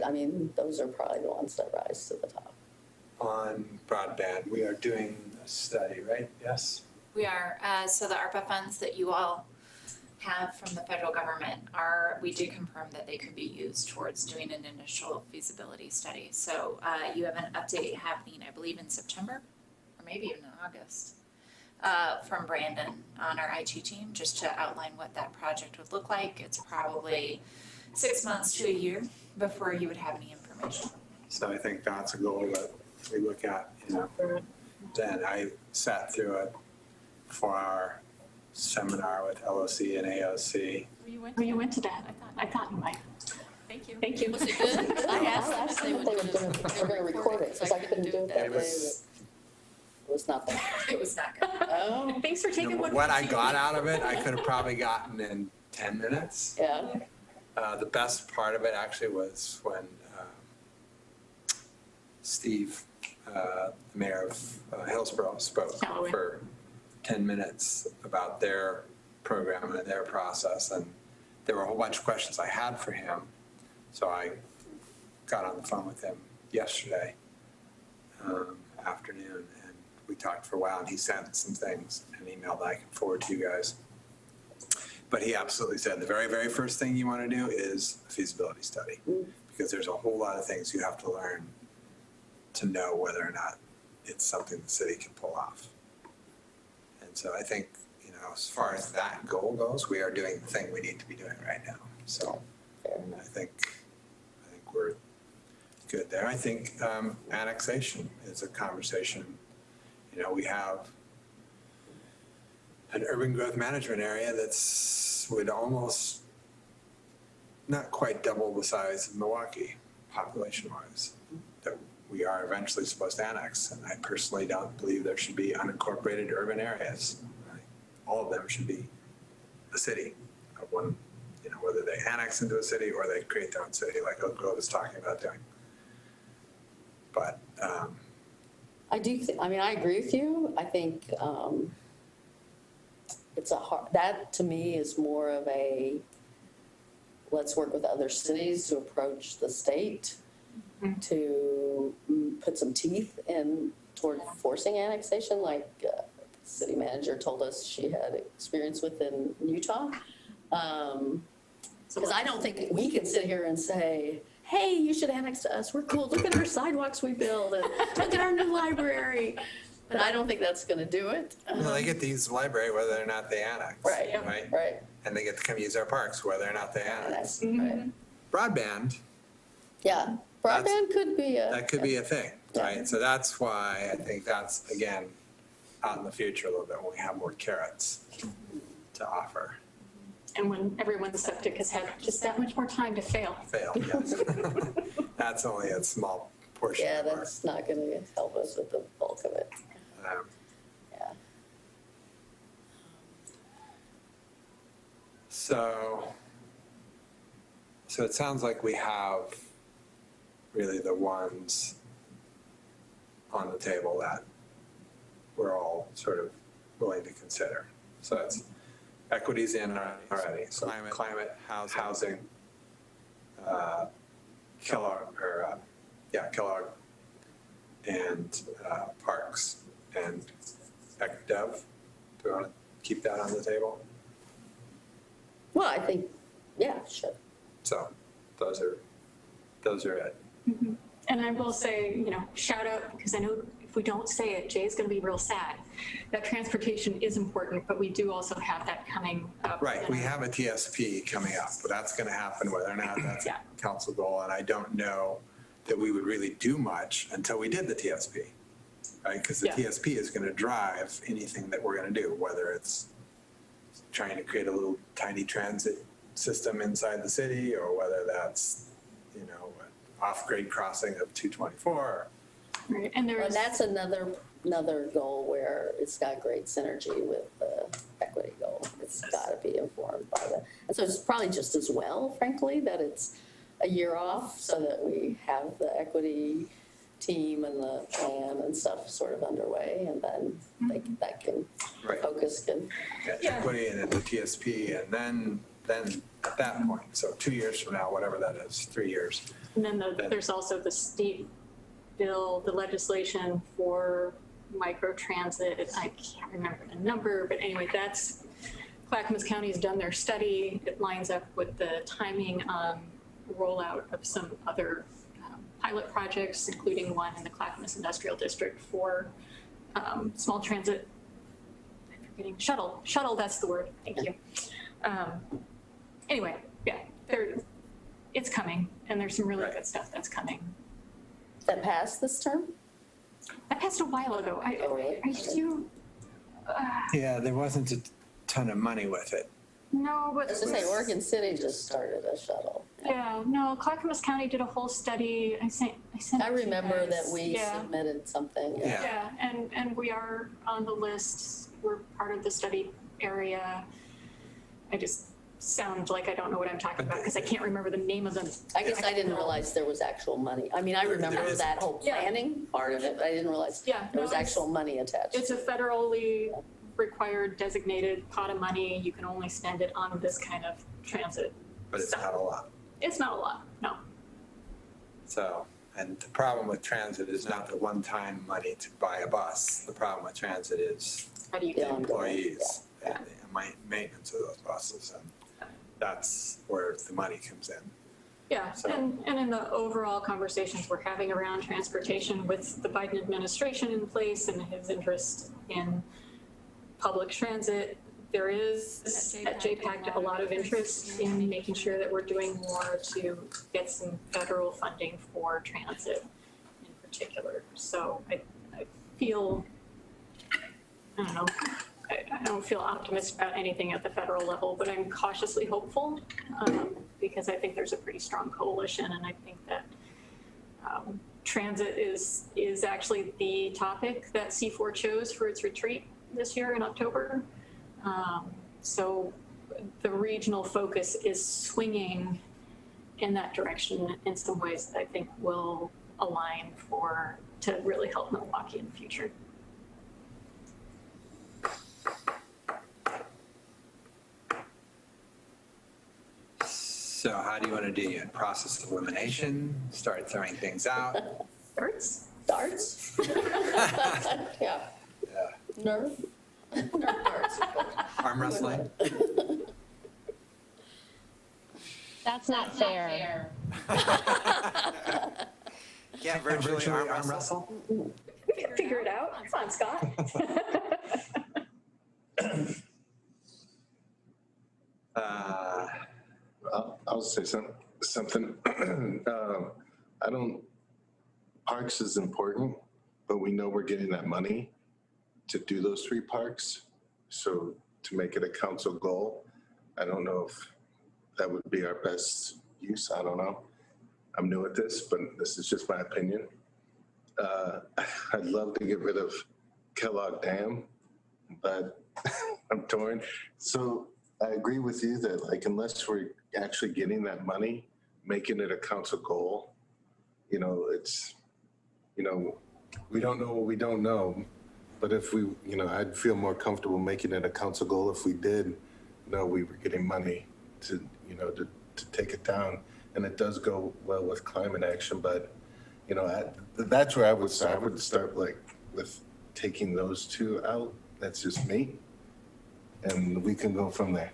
I mean, those are probably the ones that rise to the top. On broadband, we are doing a study, right? Yes? We are. So the ARPA funds that you all have from the federal government we do confirm that they could be used towards doing an initial feasibility study. So you have an update happening, I believe, in September, or maybe even in August, from Brandon on our IT team, just to outline what that project would look like. It's probably 6 months to a year before you would have any information. So I think that's a goal that we look at, Then I sat through a 4-hour seminar with LOC and AOC. You went to that. I thought you might. Thank you. Thank you. Was it good? I asked them if they were going to record it, because I couldn't do it that day. It was not that. It was not good. Oh, Thanks for taking one. What I got out of it, I could have probably gotten in 10 minutes. yeah. The best part of it actually was when Steve, the mayor of Hillsborough, spoke Callaway. for 10 minutes about their program and their process. And there were a whole bunch of questions I had for him. So I got on the phone with him yesterday afternoon, and we talked for a while, and he sent some things, an email that I can forward to you guys. But he absolutely said the very, very first thing you want to do is a feasibility study, because there's a whole lot of things you have to learn to know whether or not it's something the city can pull off. And so I think, as far as that goal goes, we are doing the thing we need to be doing right now. So I think we're good there. I think annexation is a conversation. We have an urban growth management area would almost not quite double the size of Milwaukee population-wise, that we are eventually supposed to annex. And I personally don't believe there should be unincorporated urban areas. Right? All of them should be a city of one, whether they annex into a city or they create their own city, like Oak Grove is talking about doing. But I agree with you. I think that to me is more of a, let's work with other cities to approach the state to put some teeth in toward forcing annexation, like the city manager told us she had experience with in Utah. Because I don't think we can sit here and say, hey, you should annex to us. We're cool. Look at our sidewalks we build, and look at our new library. But I don't think that's going to do it. Well, they get to use the library whether or not they annex. Right. And they get to come use our parks whether or not they annex. Right. Broadband, Yeah, broadband could be that could be a thing, right? So that's why I think that's, again, out in the future a little bit when we have more carrots to offer. And when everyone's septic has had just that much more time to fail. Yes. That's only a small portion Yeah, of our. that's not going to help us with the bulk of it. Yeah. So it sounds like we have really the ones on the table that we're all sort of willing to consider. So it's equities in already. So climate, housing, Kellogg, and parks and ECDev. Do we want to keep that on the table? Well, I think, yeah, sure. So those are it. And I will say, shout out, because I know if we don't say it, Jay's going to be real sad. That transportation is important, but we do also have that coming up. Right, we have a TSP coming up, but that's going to happen whether or not that's a council goal. And I don't know that we would really do much until we did the TSP, right? Because the TSP is going to drive anything that we're going to do, whether it's trying to create a little tiny transit system inside the city, or whether that's, an off-grade crossing of 224. Right. And that's another goal where it's got great synergy with the equity goal. It's got to be informed by that. And so it's probably just as well, frankly, that it's a year off so that we have the equity team and the plan and stuff sort of underway, and then that can focus can. Equity and then the TSP, and then at that point, so 2 years from now, whatever that is, 3 years. And then there's also the state bill, the legislation for microtransit. I can't remember the number, but anyway, Clackamas County has done their study. It lines up with the timing on rollout of some other pilot projects, including one in the Clackamas Industrial District for small transit. I'm forgetting shuttle. That's the word. Thank you. Anyway, it's coming, and there's some really good stuff that's coming. That passed this term? That passed a while ago. Yeah, there wasn't a ton of money with it. No, but I was going to say, Oregon City just started a shuttle. no, Clackamas County did a whole study. I remember that we submitted something. Yeah, and we are on the list. We're part of the study area. I just sound like I don't know what I'm talking about because I can't remember the name of them. I guess I didn't realize there was actual money. I mean, I remember that whole planning part of it, but I didn't realize there was actual money attached. It's a federally required designated pot of money. You can only spend it on this kind of transit But it's stuff. not a lot. It's not a lot, no. So, and the problem with transit is not the one-time money to buy a bus. The problem with transit is How do you the get employees and the maintenance of those buses. And that's where the money comes in. Yeah, So- and in the overall conversations we're having around transportation with the Biden administration in place and his interest in public transit, there is at JPAC a lot of interest in making sure that we're doing more to get some federal funding for transit in particular. So I feel, I don't know, I don't feel optimistic about anything at the federal level, but I'm cautiously hopeful because I think there's a pretty strong coalition, and I think that transit is actually the topic that C4 chose for its retreat this year in October. So the regional focus is swinging in that direction in some ways that I think will align to really help Milwaukee in the future. So how do you want to do it? Process of elimination, start throwing things out? Darts? Darts? Yeah. Yeah. Nerf? Nerf darts. Arm wrestling? That's not fair. Yeah, virtually arm wrestle? Figure it out. Come on, Scott. I'll say something. Parks is important, but we know we're getting that money to do those 3 parks. So to make it a council goal, I don't know if that would be our best use. I don't know. I'm new at this, but this is just my opinion. I'd love to get rid of Kellogg Dam, but I'm torn. So I agree with you that like, unless we're actually getting that money, making it a council goal, it's, we don't know what we don't know. But if we, I'd feel more comfortable making it a council goal if we did know we were getting money to take it down. And it does go well with climate action, but, that's where I would start. I would start like with taking those 2 out. That's just me. And we can go from there.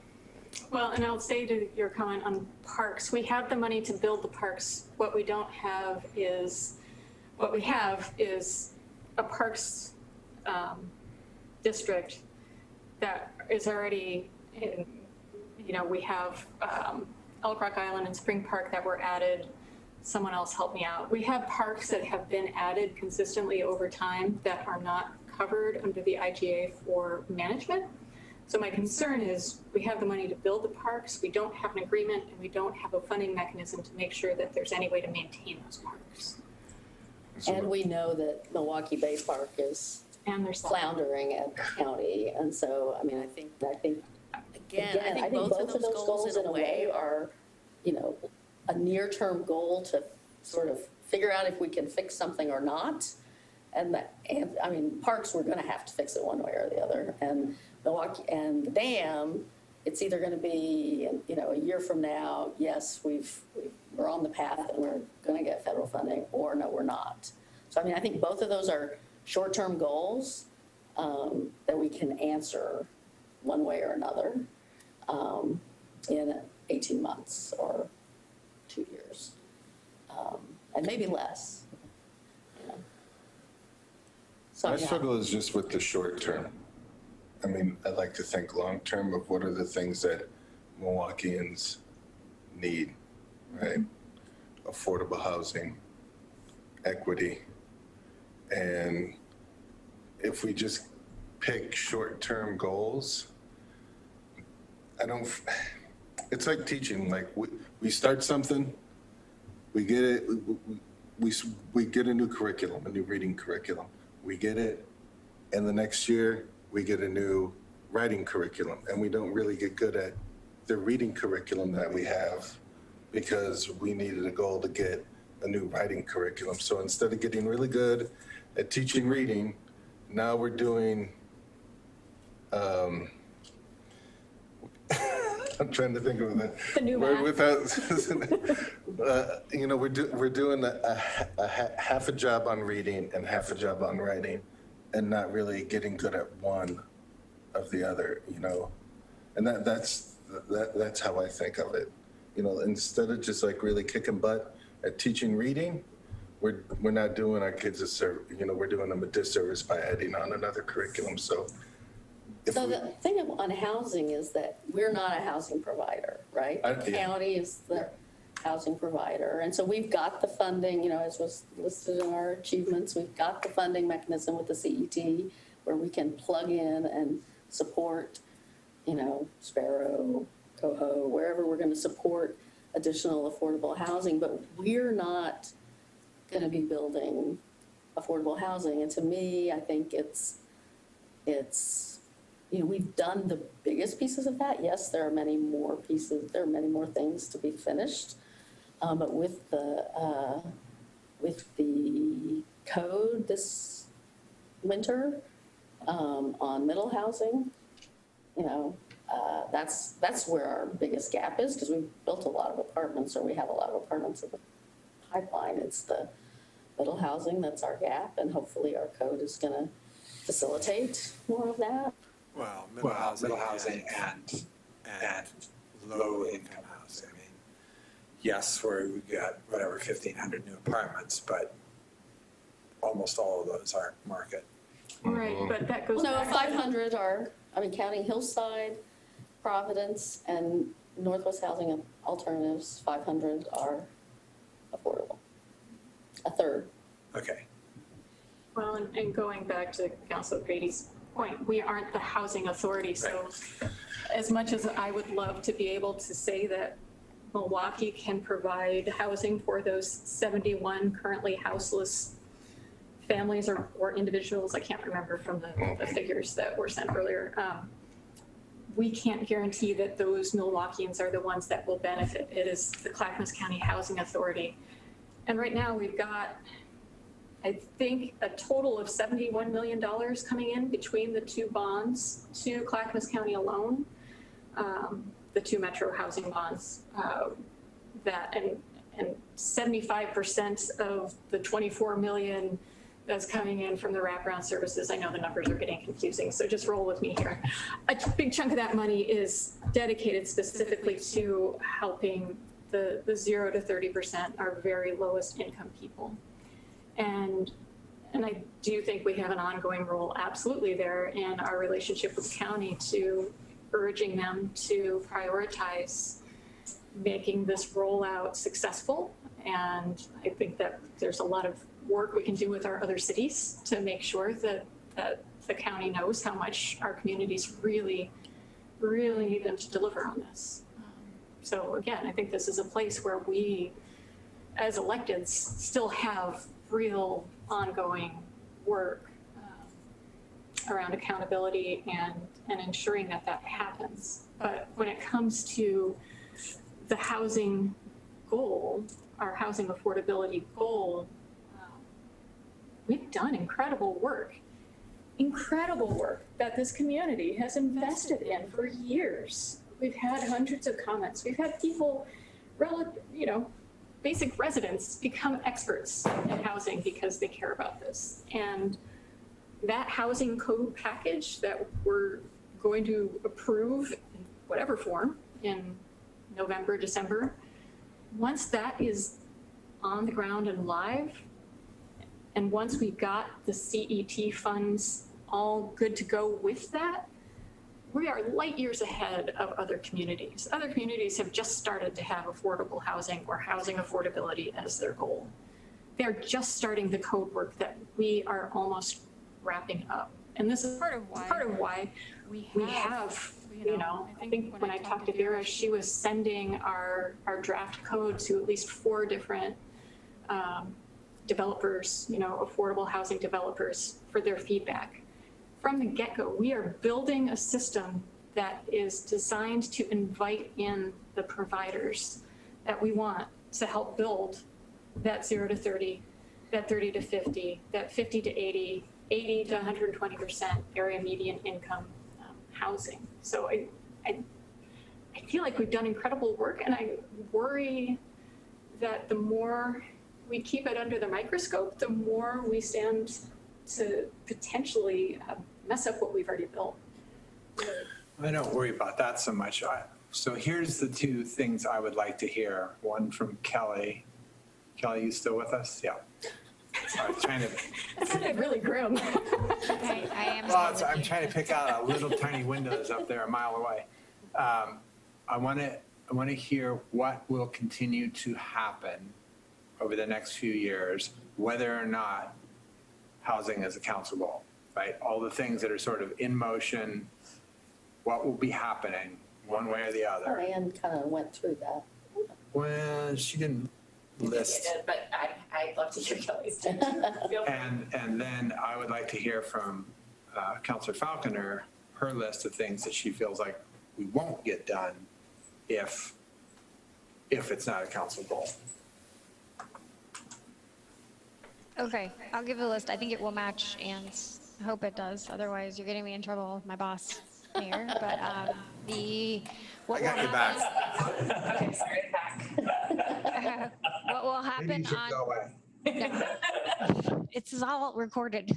Well, and I'll say to your comment on parks, we have the money to build the parks. What we have is a parks district that is already in, we have Elk Rock Island and Spring Park that were added. Someone else help me out. We have parks that have been added consistently over time that are not covered under the IGA for management. So my concern is we have the money to build the parks, we don't have an agreement, and we don't have a funding mechanism to make sure that there's any way to maintain those parks. And we know that Milwaukee Bay Park is And there's floundering at the county. And so, I mean, I think Again, I think both of those goals in a way are, a near-term goal to sort of figure out if we can fix something or not. And parks, we're gonna have to fix it one way or the other. And Milwaukee and the dam, it's either gonna be, a year from now, yes, we're on the path and we're gonna get federal funding, or no, we're not. So, I think both of those are short-term goals that we can answer one way or another in 18 months or 2 years, and maybe less. So, My yeah. struggle is just with the short term. I'd like to think long term of what are the things that Milwaukeeans need, right? Affordable housing, equity. And if we just pick short-term goals, it's like teaching, like we start something, we get it, we get a new curriculum, a new reading curriculum. We get it, and the next year we get a new writing curriculum, and we don't really get good at the reading curriculum that we have because we needed a goal to get a new writing curriculum. So instead of getting really good at teaching reading, now we're doing I'm trying to think of The new word math. without, you know, we're doing half a job on reading and half a job on writing, and not really getting good at one of the other, you know? And that's how I think of it. You know, instead of just like really kicking butt at teaching reading, we're not doing our kids a service, you know, we're doing them a disservice by adding on another curriculum, so. if So we- the thing on housing is that we're not a housing provider, right? The Yeah. county is the housing provider. And so we've got the funding, you know, as was listed in our achievements, we've got the funding mechanism with the CET where we can plug in and support, you know, Sparrow, Coho, wherever we're going to support additional affordable housing. But we're not going to be building affordable housing. And to me, I think it's, you know, we've done the biggest pieces of that. Yes, there are many more pieces, there are many more things to be finished. But with the code this winter on middle housing, you know, that's where our biggest gap is, because we've built a lot of apartments, or we have a lot of apartments in the pipeline. It's the middle housing that's our gap, and hopefully our code is going to facilitate more of that. Well, middle housing and low-income housing. I mean, yes, we've got whatever, 1,500 new apartments, but almost all of those aren't market. Right, but that goes No, back to 500 are, I mean, counting Hillside, Providence, and Northwest Housing Alternatives, 500 are affordable. A third. Okay. Well, and going back to Councilor Grady's point, we aren't the housing authority, so as much as I would love to be able to say that Milwaukee can provide housing for those 71 currently houseless families or individuals, I can't remember from the figures that were sent earlier, we can't guarantee that those Milwaukeeans are the ones that will benefit. It is the Clackamas County Housing Authority. And right now we've got, I think, a total of $71 million coming in between the two bonds to Clackamas County alone, the two metro housing bonds, that and 75% of the 24 million that's coming in from the wraparound services. I know the numbers are getting confusing, so just roll with me here. A big chunk of that money is dedicated specifically to helping the 0 to 30%, our very lowest income people. And I do think we have an ongoing role absolutely there in our relationship with the county to urging them to prioritize making this rollout successful. And I think that there's a lot of work we can do with our other cities to make sure that the county knows how much our communities really, really need them to deliver on this. So again, I think this is a place where we, as electeds, still have real ongoing work around accountability and ensuring that that happens. But when it comes to the housing goal, our housing affordability goal, we've done incredible work that this community has invested in for years. We've had hundreds of comments. We've had people, basic residents become experts in housing because they care about this. And that housing code package that we're going to approve in whatever form in November, December, once that is on the ground and live, and once we've got the CET funds all good to go with that, we are light years ahead of other communities. Other communities have just started to have affordable housing or housing affordability as their goal. They're just starting the code work that we are almost wrapping up. And this is part of why we have, I think when I talked to Vera, she was sending our draft code to at least 4 different developers, affordable housing developers, for their feedback. From the get-go, we are building a system that is designed to invite in the providers that we want to help build that 0 to 30, that 30 to 50, that 50 to 80, 80 to 120% area median income housing. So I feel like we've done incredible work, and I worry that the more we keep it under the microscope, the more we stand to potentially mess up what we've already built. I don't worry about that so much. So here's the two things I would like to hear. One from Kelly. Kelly, you still with us? Yeah. I was trying to. That sounded really grim. I am. Well, I'm trying to pick out a little tiny window that's up there a mile away. I want to hear what will continue to happen over the next few years, whether or not housing is a council goal, right? All the things that are sort of in motion, what will be happening one way or the other. Anne kind of went through that. Well, she didn't list. But I'd love to hear Kelly's too. And then I would like to hear from Councilor Falconer, her list of things that she feels like we won't get done if it's not a council goal. Okay, I'll give a list. I think it will match Ann's. I hope it does. Otherwise, you're getting me in trouble with my boss here. But I got your back. Okay, sorry, back. What will Maybe happen you should on? go away. No. It's all recorded.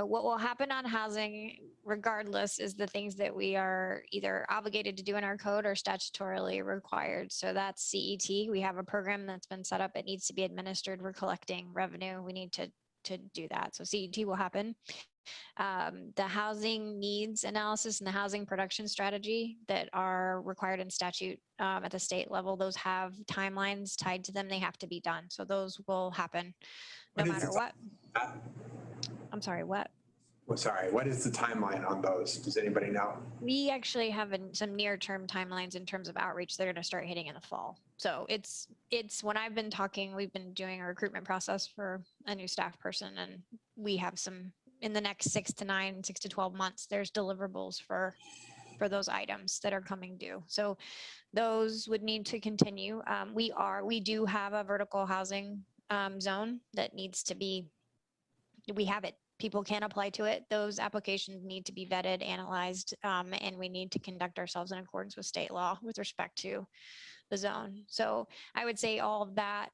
What will happen on housing regardless is the things that we are either obligated to do in our code or statutorily required. So that's CET. We have a program that's been set up. It needs to be administered. We're collecting revenue. We need to do that. So CET will happen. The housing needs analysis and the housing production strategy that are required in statute at the state level, those have timelines tied to them. They have to be done. So those will happen no matter what. I'm sorry, what? Well, sorry, what is the timeline on those? Does anybody know? We actually have some near-term timelines in terms of outreach. They're going to start hitting in the fall. So it's when I've been talking, we've been doing a recruitment process for a new staff person, and we have some in the next 6 to 12 months. There's deliverables for those items that are coming due. So those would need to continue. We do have a vertical housing zone that needs to be. We have it. People can apply to it. Those applications need to be vetted, analyzed, and we need to conduct ourselves in accordance with state law with respect to the zone. So I would say all of that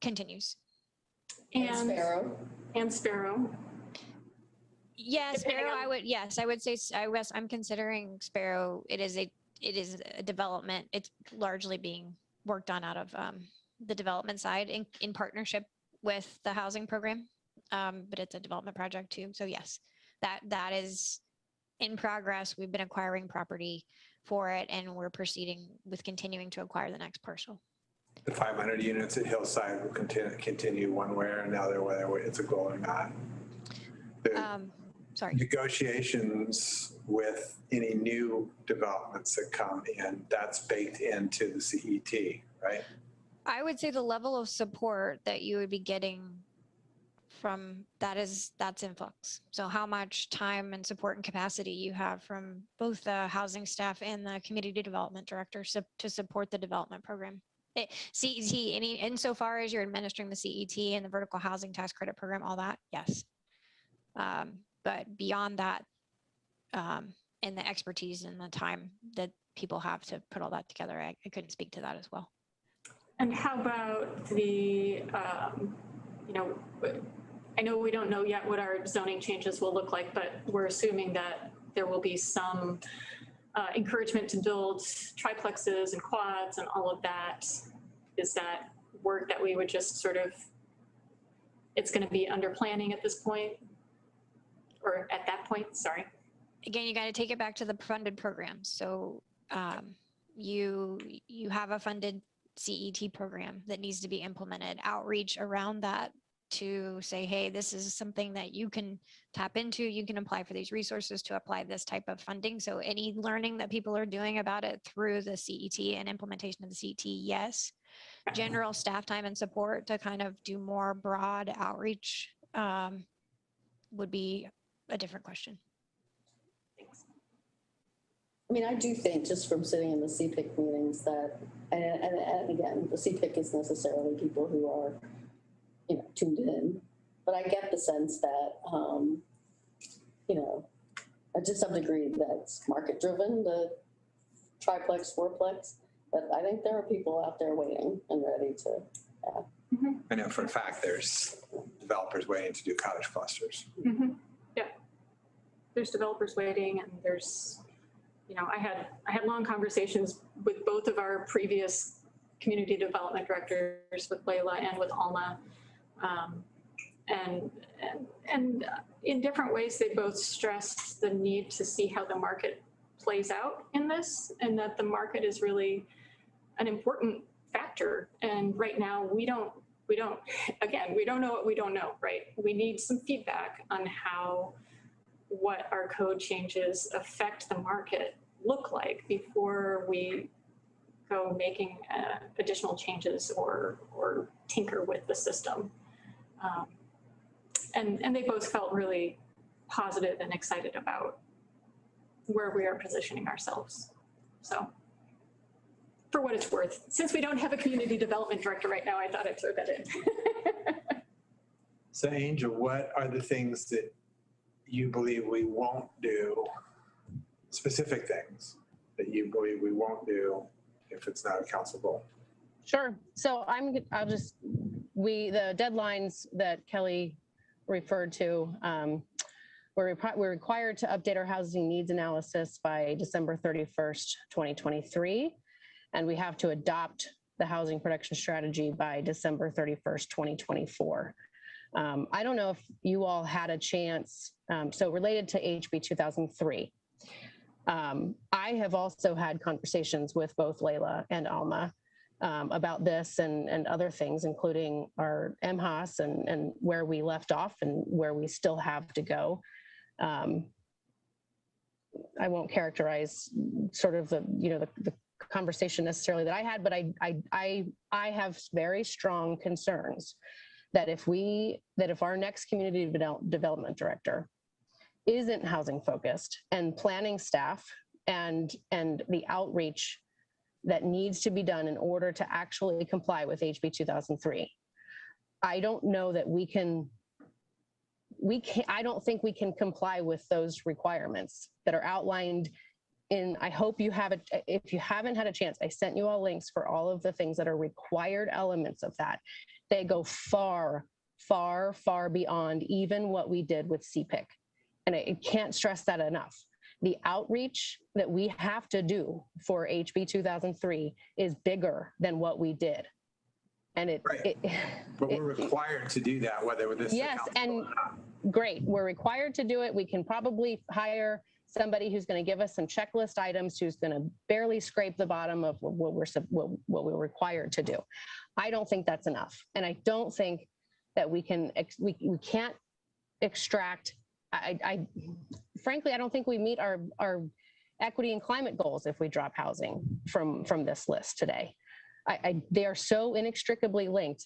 continues. And Sparrow. And Sparrow. Yeah, Sparrow. I would say I'm considering Sparrow. It is a development. It's largely being worked on out of the development side in partnership with the housing program, but it's a development project too. So yes, that is in progress. We've been acquiring property for it, and we're proceeding with continuing to acquire the next parcel. The 500 units at Hillside will continue one way or another, whether it's a goal or not. Sorry. Negotiations with any new developments that come in, that's baked into the CET, right? I would say the level of support that you would be getting from that's in flux. So how much time and support and capacity you have from both the housing staff and the community development director to support the development program. CET, insofar as you're administering the CET and the vertical housing tax credit program, all that, yes. But beyond that, and the expertise and the time that people have to put all that together, I couldn't speak to that as well. And how about the, I know we don't know yet what our zoning changes will look like, but we're assuming that there will be some encouragement to build triplexes and quads and all of that. Is that work that we would just sort of, it's going to be under planning at this point? Or at that point, sorry. Again, you got to take it back to the funded programs. So you have a funded CET program that needs to be implemented, outreach around that to say, hey, this is something that you can tap into. You can apply for these resources to apply this type of funding. So any learning that people are doing about it through the CET and implementation of the CET, yes. General staff time and support to kind of do more broad outreach would be a different question. I mean, I do think just from sitting in the CPIC meetings that, and again, the CPIC is necessarily people who are, tuned in, But I get the sense that, you know, to some degree that's market driven, the triplex, fourplex. But I think there are people out there waiting and ready to. I know for a fact there's developers waiting to do cottage clusters. Mm-hmm. Yeah. There's developers waiting, and there's, you know, I had long conversations with both of our previous community development directors, with Layla and with Alma. And in different ways, they both stressed the need to see how the market plays out in this, and that the market is really an important factor. And right now we don't know what we don't know, right? We need some feedback on how what our code changes affect the market look like before we go making additional changes or tinker with the system. And they both felt really positive and excited about where we are positioning ourselves. So for what it's worth, since we don't have a community development director right now, I thought I'd throw that in. So Angel, what are the things that you believe we won't do, specific things that you believe we won't do if it's not a council goal? Sure. So the deadlines that Kelly referred to, we're required to update our housing needs analysis by December 31st, 2023. And we have to adopt the housing production strategy by December 31st, 2024. I don't know if you all had a chance, so related to HB 2003, I have also had conversations with both Layla and Alma about this and other things, including our MHAS and where we left off and where we still have to go. I won't characterize sort of the conversation necessarily that I had, but I have very strong concerns that if our next community development director isn't housing focused, and planning staff and the outreach that needs to be done in order to actually comply with HB 2003, I don't know that I don't think we can comply with those requirements that are outlined in, I hope you have it. If you haven't had a chance, I sent you all links for all of the things that are required elements of that. They go far, far, far beyond even what we did with CPIC. And I can't stress that enough. The outreach that we have to do for HB 2003 is bigger than what we did. And but we're required to do that, whether this is yes, a council and or not. Great, we're required to do it. We can probably hire somebody who's going to give us some checklist items, who's going to barely scrape the bottom of what we're required to do. I don't think that's enough, and I don't think that we can't extract. Frankly, I don't think we meet our equity and climate goals if we drop housing from this list today. They are so inextricably linked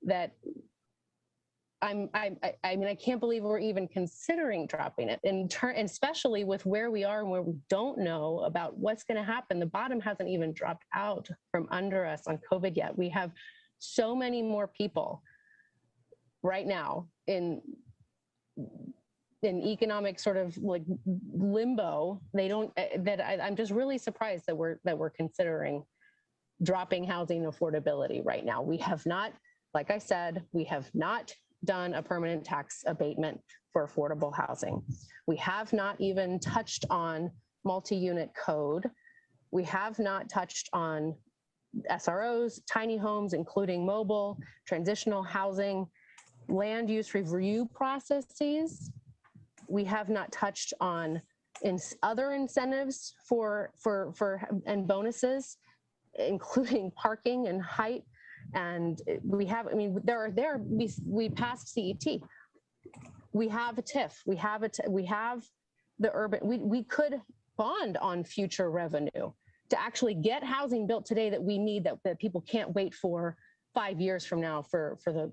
that I mean, I can't believe we're even considering dropping it, and especially with where we are and where we don't know about what's going to happen. The bottom hasn't even dropped out from under us on COVID yet. We have so many more people right now in economic sort of like limbo. I'm just really surprised that we're considering dropping housing affordability right now. We have not, like I said, we have not done a permanent tax abatement for affordable housing. We have not even touched on multi-unit code. We have not touched on SROs, tiny homes, including mobile, transitional housing, land use review processes. We have not touched on other incentives and bonuses, including parking and height. And we passed CET. We have a TIF. We have the urban, we could bond on future revenue to actually get housing built today that we need, that people can't wait for 5 years from now for the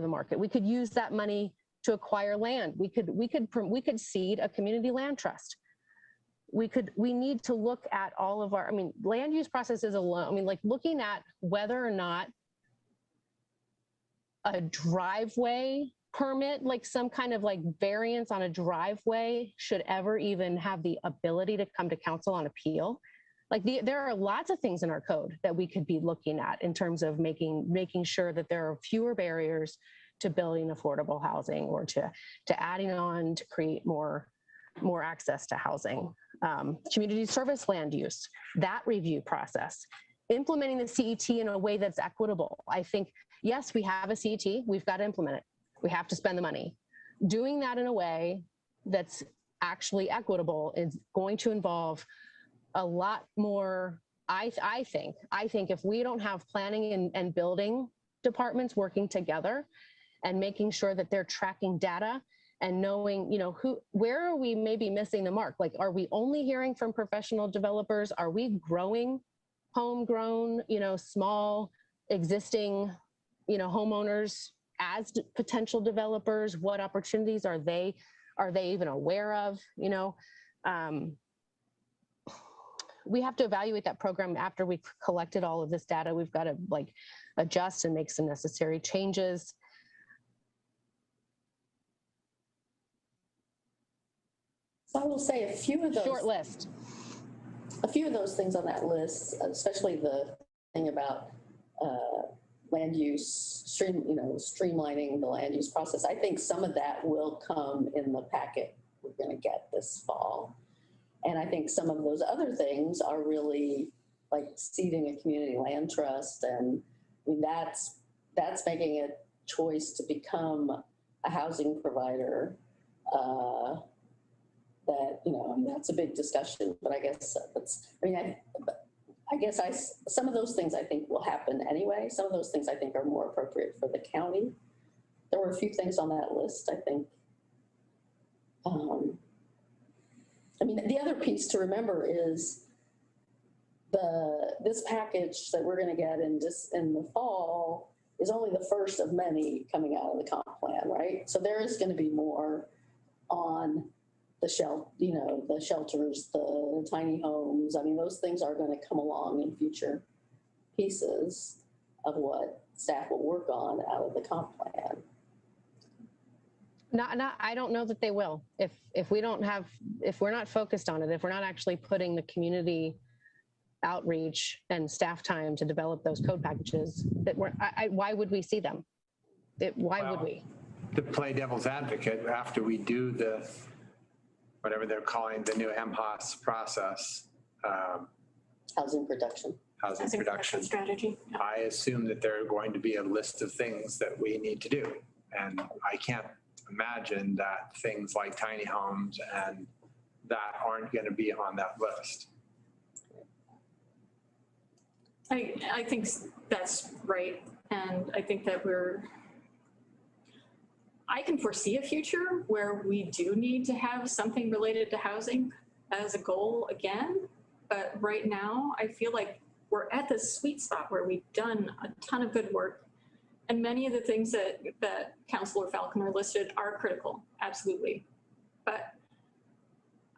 market. We could use that money to acquire land. We could seed a community land trust. We need to look at all of our, land use processes alone. Like looking at whether or not a driveway permit, like some kind of like variance on a driveway, should ever even have the ability to come to council on appeal. Like there are lots of things in our code that we could be looking at in terms of making sure that there are fewer barriers to building affordable housing, or to adding on to create more access to housing. Community service land use, that review process, implementing the CET in a way that's equitable. I think, yes, we have a CET, we've got to implement it. We have to spend the money. Doing that in a way that's actually equitable is going to involve a lot more. I think if we don't have planning and building departments working together and making sure that they're tracking data and knowing, where are we maybe missing the mark? Like, are we only hearing from professional developers? Are we growing homegrown, small existing, homeowners as potential developers? What opportunities are they even aware of? We have to evaluate that program after we've collected all of this data. We've got to adjust and make some necessary changes. So I will say a few of those. Short list. A few of those things on that list, especially the thing about land use, streamlining the land use process. I think some of that will come in the packet we're going to get this fall. And I think some of those other things are really like seeding a community land trust. And I mean, that's making a choice to become a housing provider. That's a big discussion, but I guess some of those things I think will happen anyway. Some of those things I think are more appropriate for the county. There were a few things on that list, I think. The other piece to remember is this package that we're going to get in the fall is only the first of many coming out of the comp plan, right? So there is going to be more on the shelters, the tiny homes. I mean, those things are going to come along in future pieces of what staff will work on out of the comp plan. I don't know that they will. If we're not focused on it, if we're not actually putting the community outreach and staff time to develop those code packages, why would we see them? Why would we? To play devil's advocate, after we do the whatever they're calling the new MHOS process, Housing production strategy. Yeah. I assume that there are going to be a list of things that we need to do. And I can't imagine that things like tiny homes and that aren't going to be on that list. I think that's right. And I think that I can foresee a future where we do need to have something related to housing as a goal again. But right now, I feel like we're at the sweet spot where we've done a ton of good work. And many of the things that Councilor Falconer listed are critical, absolutely. But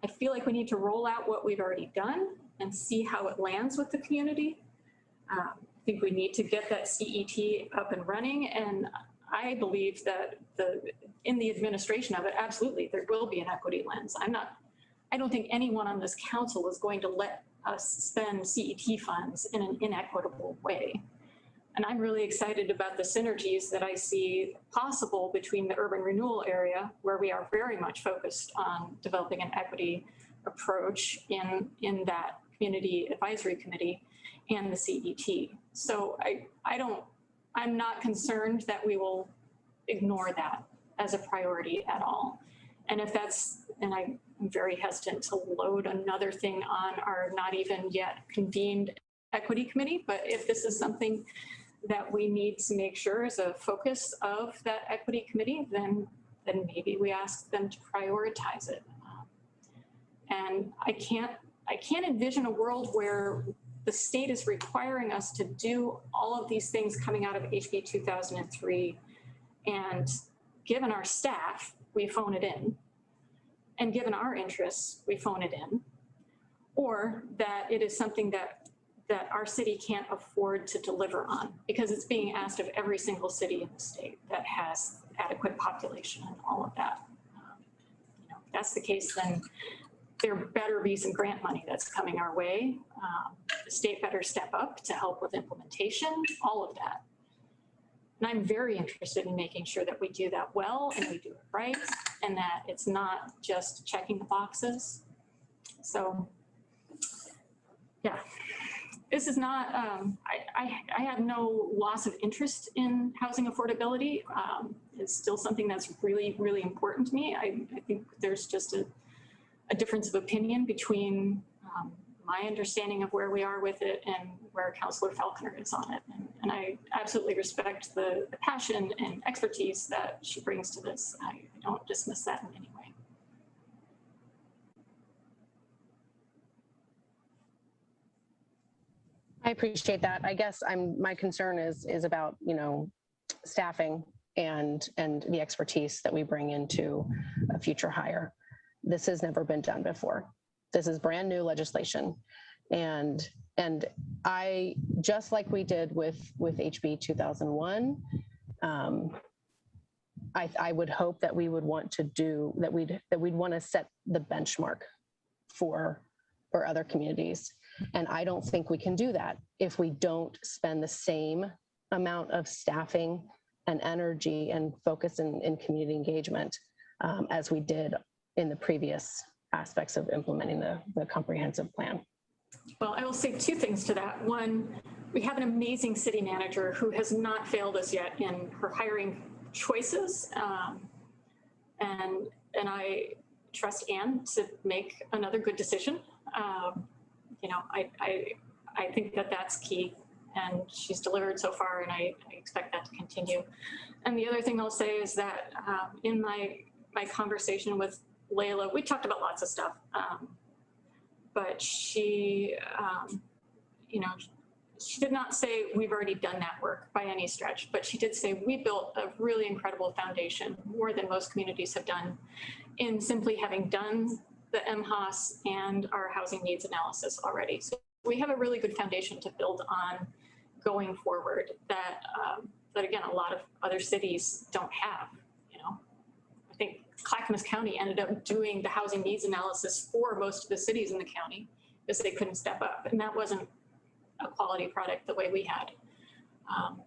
I feel like we need to roll out what we've already done and see how it lands with the community. I think we need to get that CET up and running. And I believe that in the administration of it, absolutely, there will be an equity lens. I don't think anyone on this council is going to let us spend CET funds in an inequitable way. And I'm really excited about the synergies that I see possible between the urban renewal area, where we are very much focused on developing an equity approach in that community advisory committee, and the CET. So I'm not concerned that we will ignore that as a priority at all. And I'm very hesitant to load another thing on our not even yet convened equity committee, but if this is something that we need to make sure is a focus of that equity committee, then maybe we ask them to prioritize it. And I can't envision a world where the state is requiring us to do all of these things coming out of HB 2003, and given our staff, we phone it in, and given our interests, we phone it in, or that it is something that that our city can't afford to deliver on because it's being asked of every single city in the state that has adequate population and all of that. You know, if that's the case, then there better be some grant money that's coming our way. The state better step up to help with implementation, all of that. And I'm very interested in making sure that we do that well and we do it right and that it's not just checking the boxes. So, yeah, this is not, I have no loss of interest in housing affordability. It's still something that's really, really important to me. I think there's just a difference of opinion between my understanding of where we are with it and where Councillor Falconer is on it. And I absolutely respect the passion and expertise that she brings to this. I don't dismiss that in any way. I appreciate that. I guess my concern is about, you know, staffing and the expertise that we bring into a future hire. This has never been done before. This is brand new legislation. And I, just like we did with HB 2001, I would hope that we would want to do, that we'd want to set the benchmark for other communities. And I don't think we can do that if we don't spend the same amount of staffing and energy and focus in community engagement as we did in the previous aspects of implementing the comprehensive plan. Well, I will say two things to that. One, we have an amazing city manager who has not failed us yet in her hiring choices. And I trust Anne to make another good decision. You know, I think that that's key and she's delivered so far and I expect that to continue. And the other thing I'll say is that in my conversation with Layla, we talked about lots of stuff, but she, you know, she did not say we've already done that work by any stretch, but she did say we built a really incredible foundation, more than most communities have done, in simply having done the MHAS and our housing needs analysis already. So we have a really good foundation to build on going forward that, that again, a lot of other cities don't have, you know. I think Clackamas County ended up doing the housing needs analysis for most of the cities in the county because they couldn't step up. And that wasn't a quality product the way we had.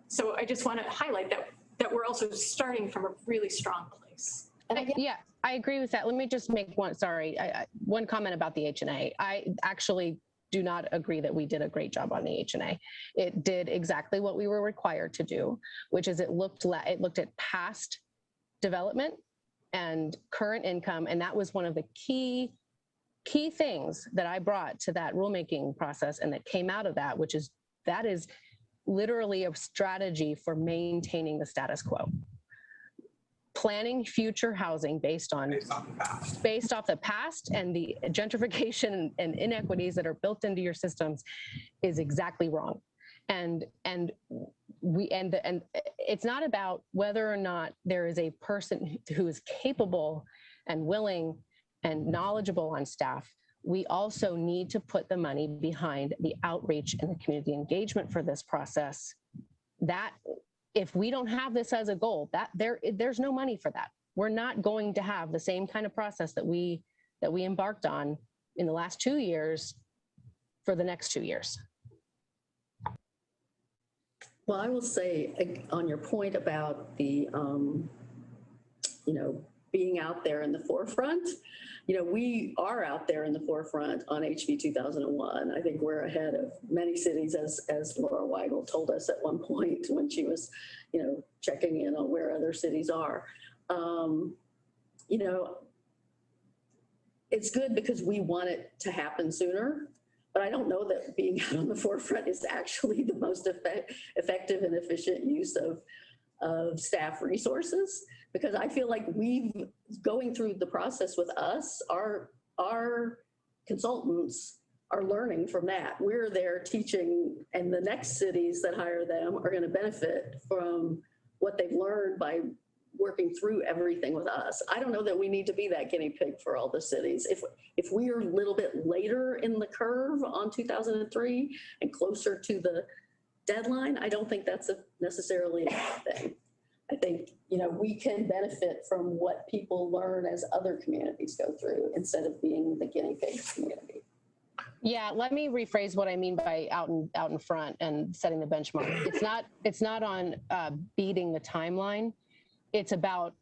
So I just want to highlight that we're also starting from a really strong place. And Yeah, I agree with that. Let me just make one comment about the H&A. I actually do not agree that we did a great job on the H&A. It did exactly what we were required to do, which is it looked at past development and current income. And that was one of the key things that I brought to that rulemaking process and that came out of that, that is literally a strategy for maintaining the status quo. Planning future housing based off the past and the gentrification and inequities that are built into your systems is exactly wrong. And it's not about whether or not there is a person who is capable and willing and knowledgeable on staff. We also need to put the money behind the outreach and the community engagement for this process. That if we don't have this as a goal, there's no money for that. We're not going to have the same kind of process that we embarked on in the last 2 years for the next 2 years. well, I will say on your point about the, you know, being out there in the forefront, you know, we are out there in the forefront on HB 2001. I think we're ahead of many cities, as Laura Weigel told us at one point when she was, you know, checking in on where other cities are. You know, it's good because we want it to happen sooner, but I don't know that being out on the forefront is actually the most effective and efficient use of staff resources, because I feel like going through the process with us, our consultants are learning from that. We're there teaching, and the next cities that hire them are going to benefit from what they've learned by working through everything with us. I don't know that we need to be that guinea pig for all the cities. If we are a little bit later in the curve on 2003 and closer to the deadline, I don't think that's necessarily a bad thing. I think, we can benefit from what people learn as other communities go through instead of being the guinea pig community. Yeah, let me rephrase what I mean by out in front and setting the benchmark. It's not on beating the timeline. It's about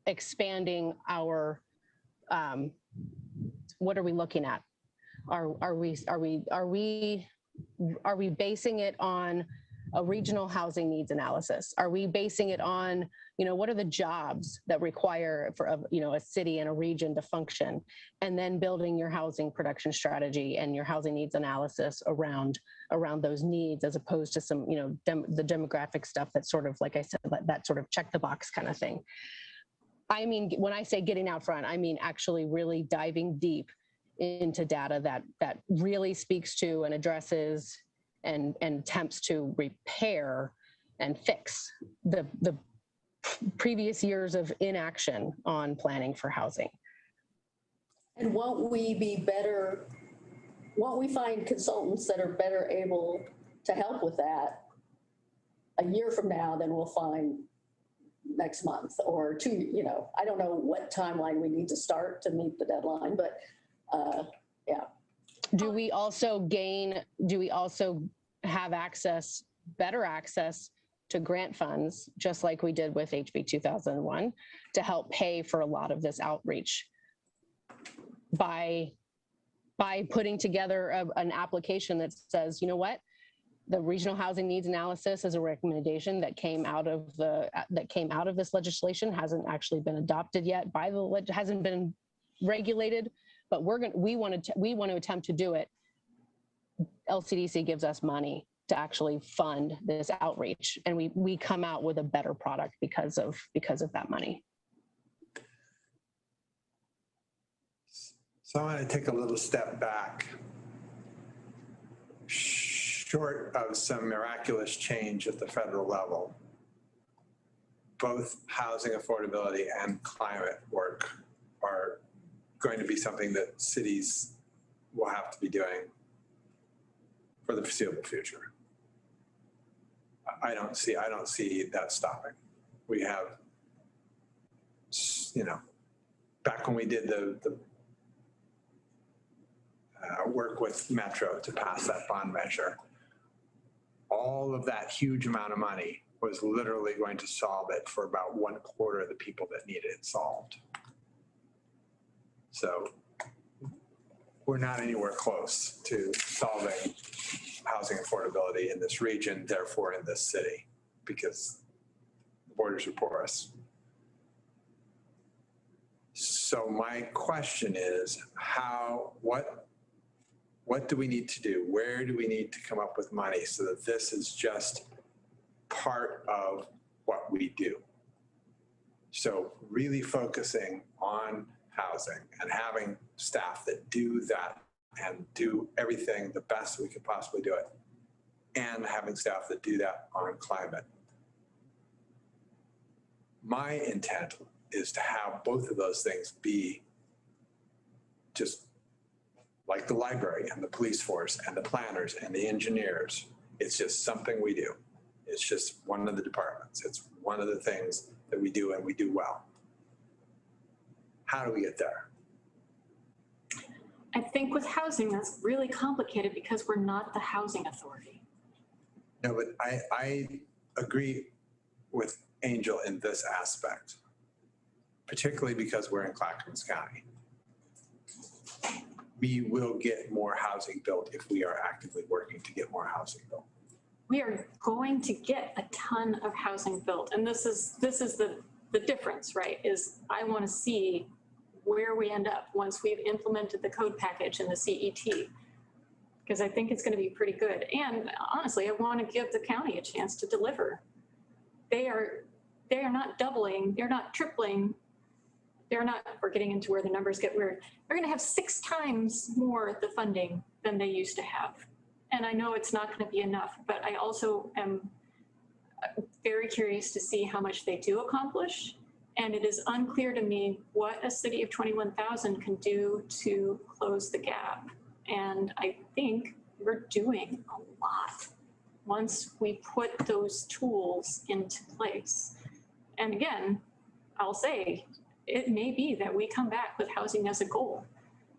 expanding our. What are we looking at? Are we basing it on a regional housing needs analysis? Are we basing it on, what are the jobs that require for a city and a region to function, and then building your housing production strategy and your housing needs analysis around those needs, as opposed to some, the demographic stuff that's sort of, like I said, that sort of check the box kind of thing. I mean, when I say getting out front, I mean actually really diving deep into data that really speaks to and addresses and attempts to repair and fix the previous years of inaction on planning for housing. And won't we find consultants that are better able to help with that a year from now than we'll find next month or two, I don't know what timeline we need to start to meet the deadline, but yeah. Do we also have better access to grant funds, just like we did with HB 2001, to help pay for a lot of this outreach by putting together an application that says, you know what, the regional housing needs analysis is a recommendation that came out of this legislation, hasn't actually been adopted yet hasn't been regulated, but we want to attempt to do it. LCDC gives us money to actually fund this outreach, and we come out with a better product because of that money. So I want to take a little step back. Short of some miraculous change at the federal level, both housing affordability and climate work are going to be something that cities will have to be doing for the foreseeable future. I don't see that stopping. We have, back when we did the work with Metro to pass that bond measure, all of that huge amount of money was literally going to solve it for about 1/4 of the people that needed it solved. So we're not anywhere close to solving housing affordability in this region, therefore in this city, because the borders are porous. So my question is, what do we need to do? Where do we need to come up with money so that this is just part of what we do? So really focusing on housing and having staff that do that and do everything the best we could possibly do it, and having staff that do that on climate. My intent is to have both of those things be just like the library and the police force and the planners and the engineers. It's just something we do. It's just one of the departments. It's one of the things that we do and we do well. How do we get there? I think with housing, that's really complicated because we're not the housing authority. No, but I agree with Angel in this aspect, particularly because we're in Clackamas County. We will get more housing built if we are actively working to get more housing built. We are going to get a ton of housing built. And this is the difference, right? Is I want to see where we end up once we've implemented the code package and the CET, because I think it's going to be pretty good. And honestly, I want to give the county a chance to deliver. They are not doubling, they're not tripling, we're getting into where the numbers get weird. They're going to have 6 times more the funding than they used to have. And I know it's not going to be enough, but I also am very curious to see how much they do accomplish And it is unclear to me what a city of 21,000 can do to close the gap. And I think we're doing a lot once we put those tools into place. And again, I'll say, it may be that we come back with housing as a goal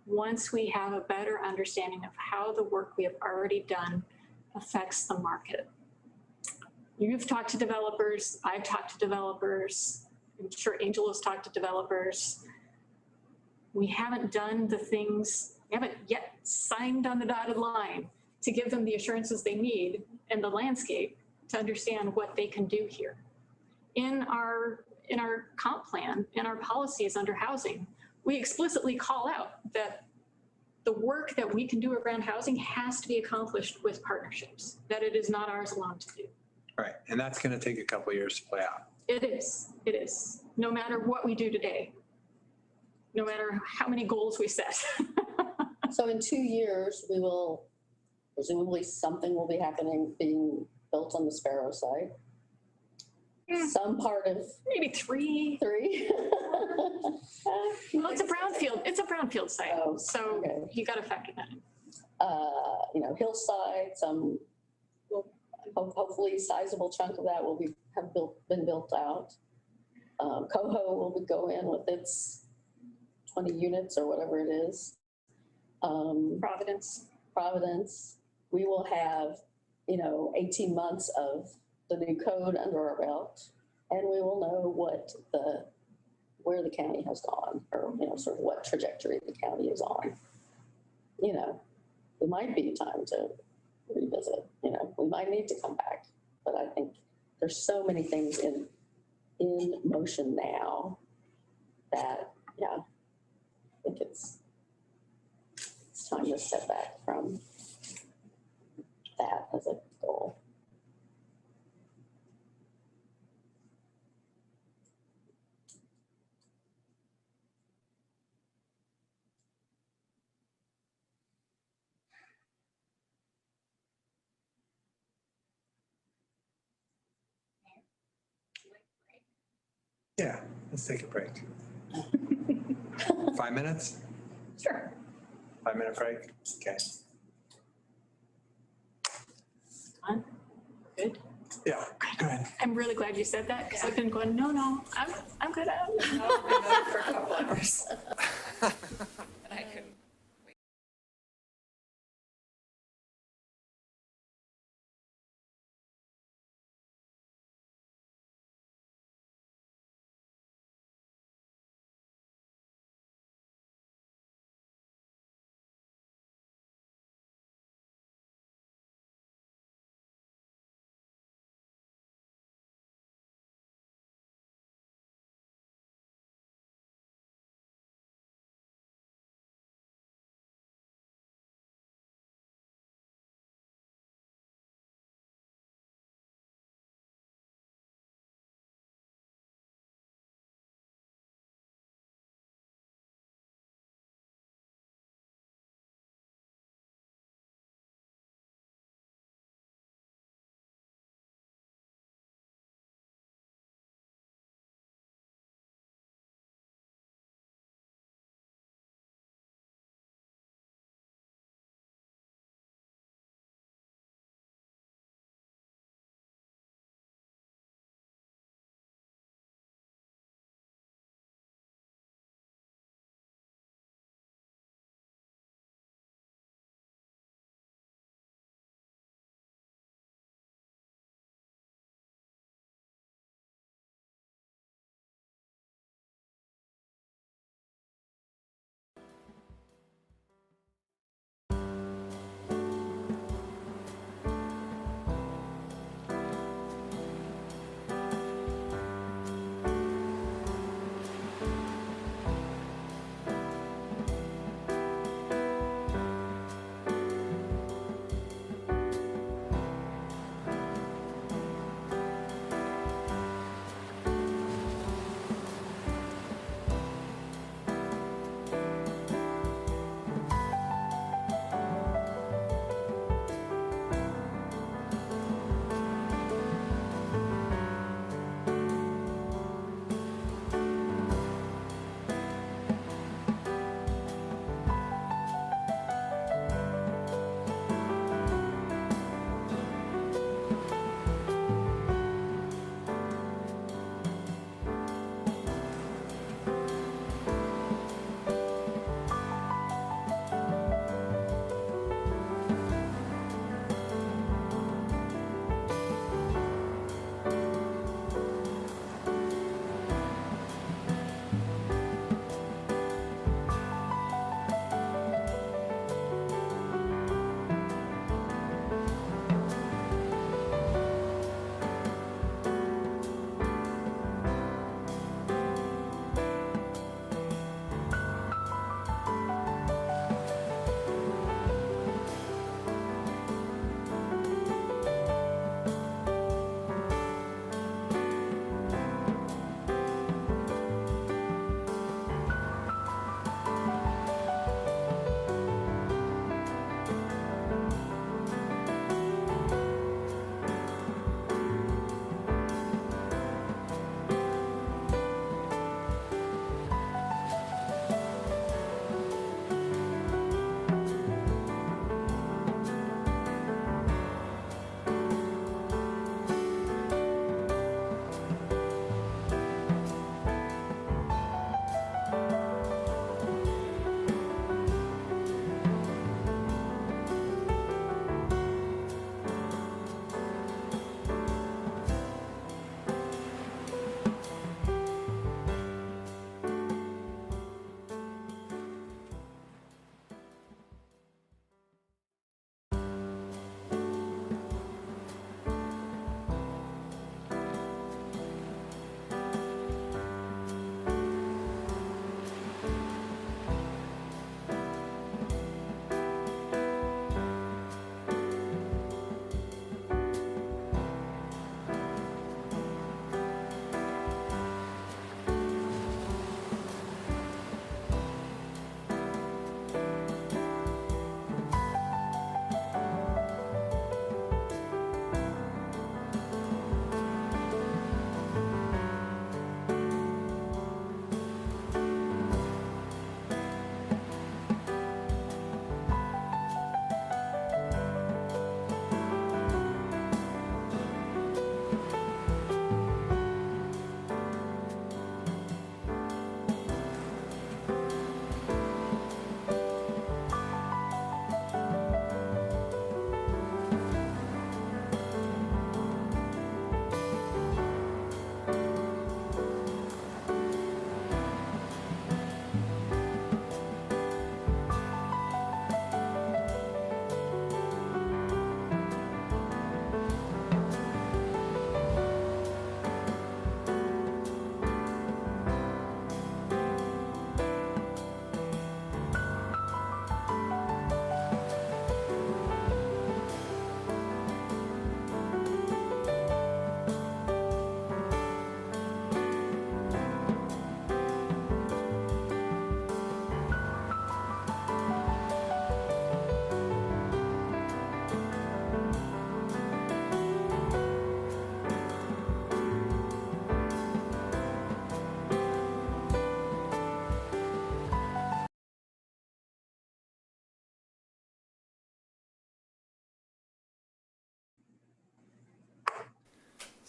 once we have a better understanding of how the work we have already done affects the market. You've talked to developers, I've talked to developers, I'm sure Angel has talked to developers. We haven't done the things, we haven't yet signed on the dotted line to give them the assurances they need and the landscape to understand what they can do here. In our comp plan, in our policies under housing, we explicitly call out that the work that we can do around housing has to be accomplished with partnerships, that it is not ours alone to do. Right, and that's going to take a couple of years to play out. It is, no matter what we do today, no matter how many goals we set. So in 2 years, we will, presumably something will be happening, being built on the Sparrow site. Some part of Maybe 3. 3. Well, it's a brownfield site, Oh, so okay. you got to factor that in. Hillside, some, hopefully sizable chunk of that will been built out. Coho will go in with its 20 units or whatever it is. Providence, we will have, 18 months of the new code under our belt, and we will know where the county has gone, or, sort of what trajectory the county is on. It might be time to revisit, we might need to come back, but I think there's so many things in motion now that, yeah, I think it's time to step back from that as a goal. Yeah, let's take a break. 5 minutes? Sure. 5-minute break? Okay. Fun. Good. Yeah, go ahead. I'm really glad you said that, because I've been going, no, I'm good. For a couple hours.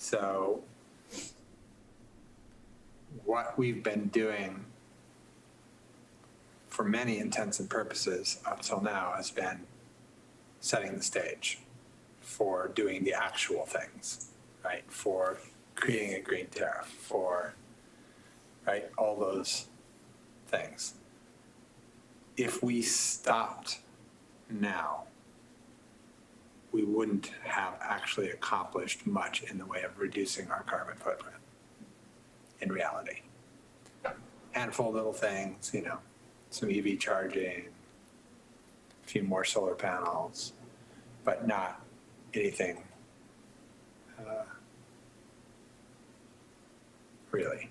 So what we've been doing for many intents and purposes up till now has been setting the stage for doing the actual things, right? For creating a green tariff, for, right, all those things. If we stopped now, we wouldn't have actually accomplished much in the way of reducing our carbon footprint in reality. Handful of little things, you know, some EV charging, a few more solar panels, but not anything really.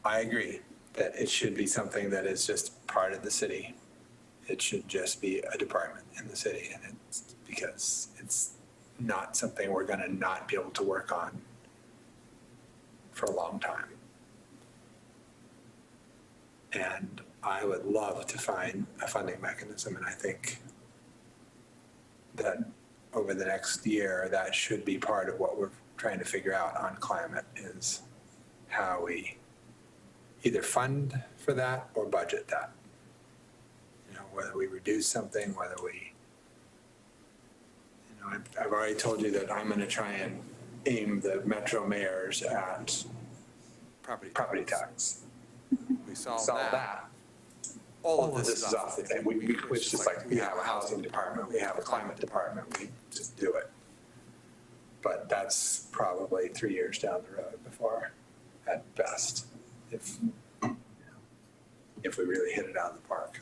I agree that it should be something that is just part of the city. It should just be a department in the city, and it's because it's not something we're going to not be able to work on for a long time. And I would love to find a funding mechanism, and I think that over the next year, that should be part of what we're trying to figure out on climate is how we either fund for that or budget that. You know, whether we reduce something, whether we, you know, I've already told you that I'm gonna try and aim the metro mayors at property tax. We solve that. All of this is off the table. It's just like, we have a housing department, we have a climate department, we just do it. But that's probably 3 years down the road before, at best, if we really hit it out of the park.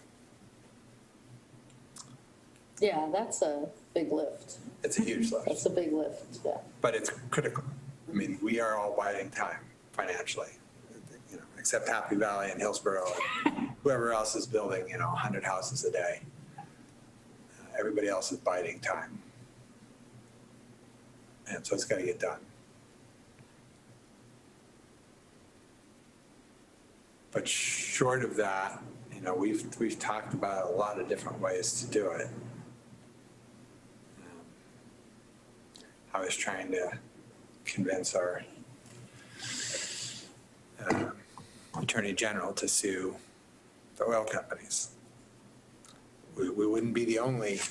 Yeah, that's a big lift. It's a huge lift, That's a big lift, yeah. but it's critical. I mean, we are all biding time financially, you know, except Happy Valley and Hillsborough and whoever else is building, you know, 100 houses a day. Everybody else is biding time. And so it's got to get done. But short of that, you know, we've talked about a lot of different ways to do it. I was trying to convince our Attorney General to sue the oil companies. We wouldn't be the only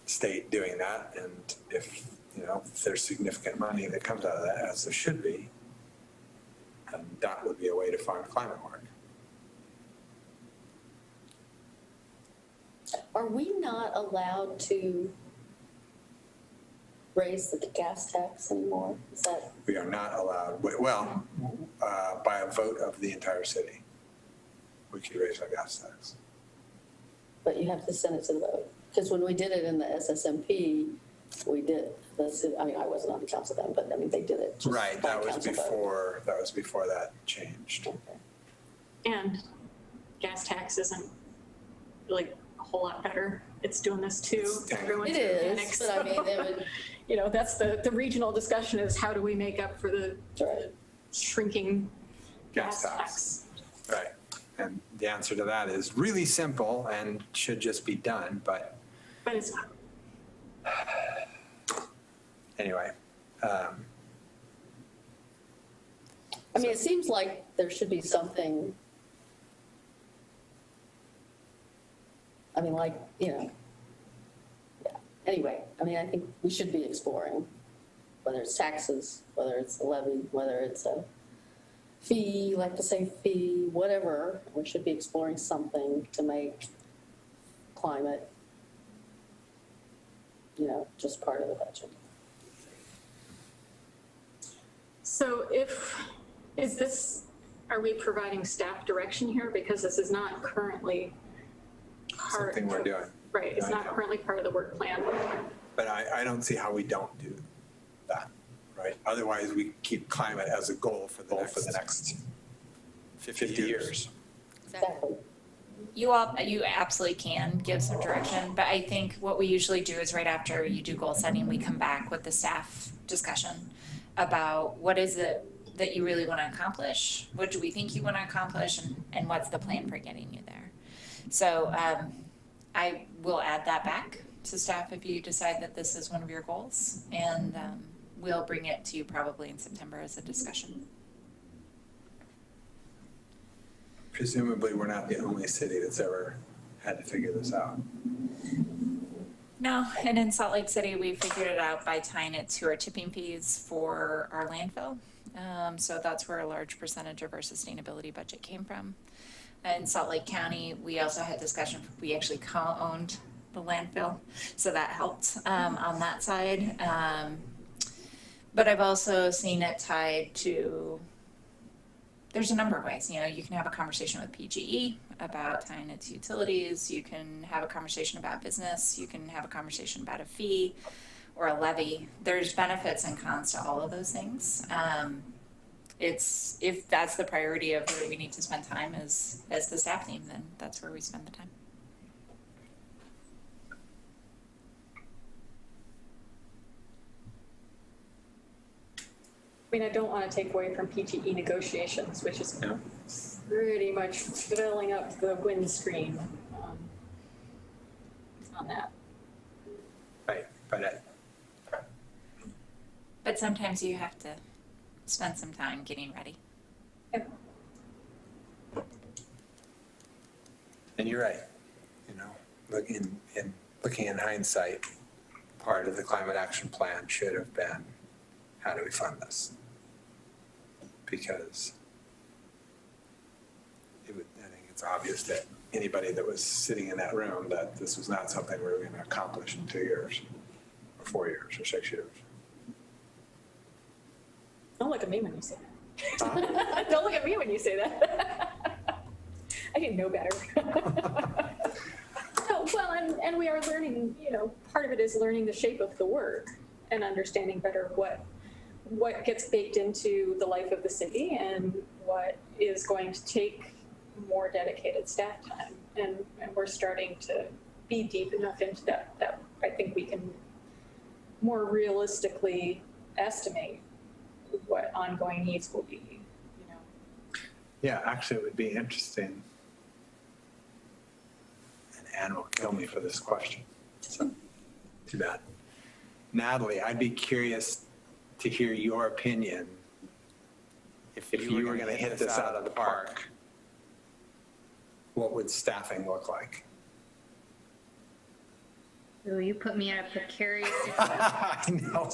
state doing that, and if, you know, if there's significant money that comes out of that, as there should be, then that would be a way to fund climate work. Are we not allowed to raise the gas tax anymore? Is that, We are not allowed, well, by a vote of the entire city, we could raise our gas tax. but you have to send it to the vote? Because when we did it in the SSMP, we did, I mean, I wasn't on the council then, but I mean, they did it just Right, by that was council vote. before that changed. Okay. And gas tax isn't really a whole lot better. It's doing this too. It's Everyone's It organic, is, but I mean, they so, would, you know, that's the regional discussion is how do we make up for the right. shrinking Gas gas tax. tax? Right, and the answer to that is really simple and should just be done, but But it's not. anyway. I mean, it seems like there should be something, I mean, like, you know, yeah. Anyway, I mean, I think we should be exploring, whether it's taxes, whether it's a levy, whether it's a fee, like to say fee, whatever. We should be exploring something to make climate, you know, just part of the budget. So are we providing staff direction here? Because this is not currently part. Something we're doing. Right, it's I not know. currently part of the work plan. But I don't see how we don't do that, right? Otherwise, we keep climate as a goal for the next 50 years. Exactly. You absolutely can give some direction, but I think what we usually do is right after you do goal setting, we come back with the staff discussion about what is it that you really want to accomplish, what do we think you want to accomplish, and what's the plan for getting you there. So I will add that back to staff if you decide that this is one of your goals, and we'll bring it to you probably in September as a discussion. Presumably, we're not the only city that's ever had to figure this out. No, and in Salt Lake City, we figured it out by tying it to our tipping fees for our landfill. So that's where a large percentage of our sustainability budget came from. In Salt Lake County, we also had discussion, we actually co-owned the landfill, so that helped on that side. But I've also seen it tied to, there's a number of ways, you know, you can have a conversation with PGE about tying it to utilities, you can have a conversation about business, you can have a conversation about a fee or a levy. There's benefits and cons to all of those things. If that's the priority of where we need to spend time as the staff team, then that's where we spend the time. I mean, I don't want to take away from PGE negotiations, which is Yeah. pretty much filling up the windscreen on that. Right, but But sometimes you have to spend some time getting ready. And you're right, you know, looking in hindsight, part of the climate action plan should have been, how do we fund this? Because I think it's obvious that anybody that was sitting in that room that this was not something we were going to accomplish in 2 years, or 4 years, or 6 years. Don't look at me when you say that. Don't look at me when you say that. I didn't know better. No, well, and we are learning, you know, part of it is learning the shape of the work and understanding better what gets baked into the life of the city and what is going to take more dedicated staff time. And we're starting to be deep enough into that I think we can more realistically estimate what ongoing needs will be, you know. Yeah, actually, it would be interesting. And Anne will kill me for this question. So, too bad. Natalie, I'd be curious to hear your opinion if you were going to hit this out of the park. What would staffing look like? Ooh, you put me in a precarious I know.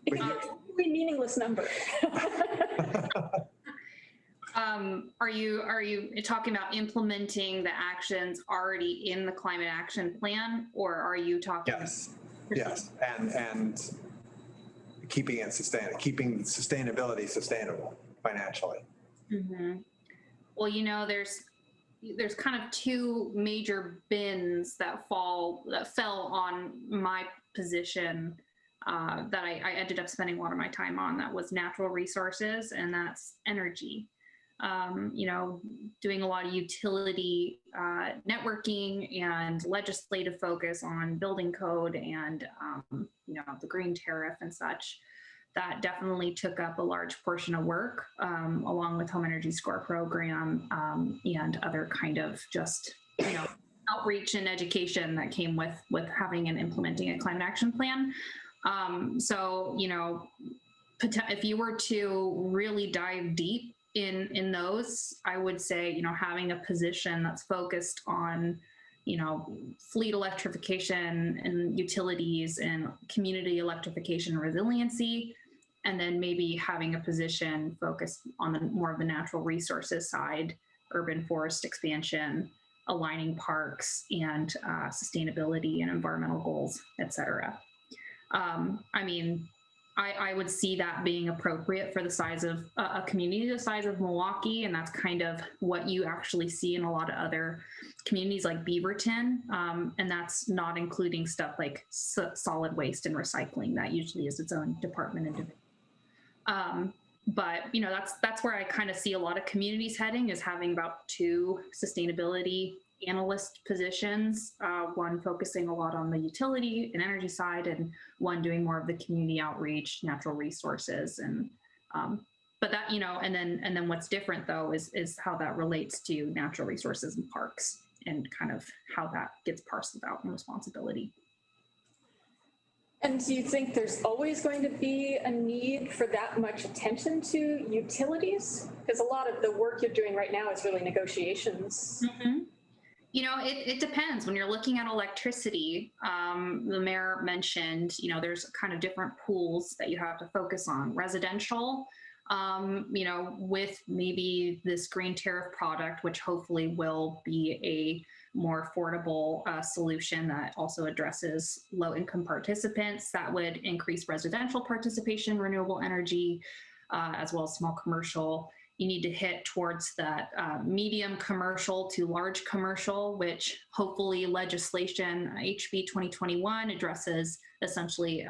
It's a really meaningless number. Are you talking about implementing the actions already in the climate action plan, or are you talking? Yes, and keeping it keeping sustainability sustainable financially. Mm-hmm. Well, you know, there's kind of two major bins that fell on my position that I ended up spending a lot of my time on. That was natural resources, and that's energy. You know, doing a lot of utility networking and legislative focus on building code and, you know, the green tariff and such. That definitely took up a large portion of work, along with Home Energy Score program and other kind of just, you know, outreach and education that came with having and implementing a climate action plan. So, you know, if you were to really dive deep in those, I would say, you know, having a position that's focused on, you know, fleet electrification and utilities and community electrification and resiliency, and then maybe having a position focused on the more of the natural resources side, urban forest expansion, aligning parks and sustainability and environmental goals, et cetera. I mean, I would see that being appropriate for the size of a community the size of Milwaukee, and that's kind of what you actually see in a lot of other communities like Beaverton, and that's not including stuff like solid waste and recycling. That usually is its own department and division. But you know, that's where I kind of see a lot of communities heading, is having about 2 sustainability analyst positions, one focusing a lot on the utility and energy side, and one doing more of the community outreach, natural resources, and but that, you know, and then what's different though is how that relates to natural resources and parks, and kind of how that gets parceled out in responsibility. And do you think there's always going to be a need for that much attention to utilities? Because a lot of the work you're doing right now is really negotiations. Mm-hmm. You know, it depends. When you're looking at electricity, the mayor mentioned, you know, there's kind of different pools that you have to focus on. Residential, you know, with maybe this green tariff product, which hopefully will be a more affordable solution that also addresses low-income participants, that would increase residential participation, renewable energy, as well as small commercial. You need to hit towards that medium commercial to large commercial, which hopefully legislation HB 2021 addresses, essentially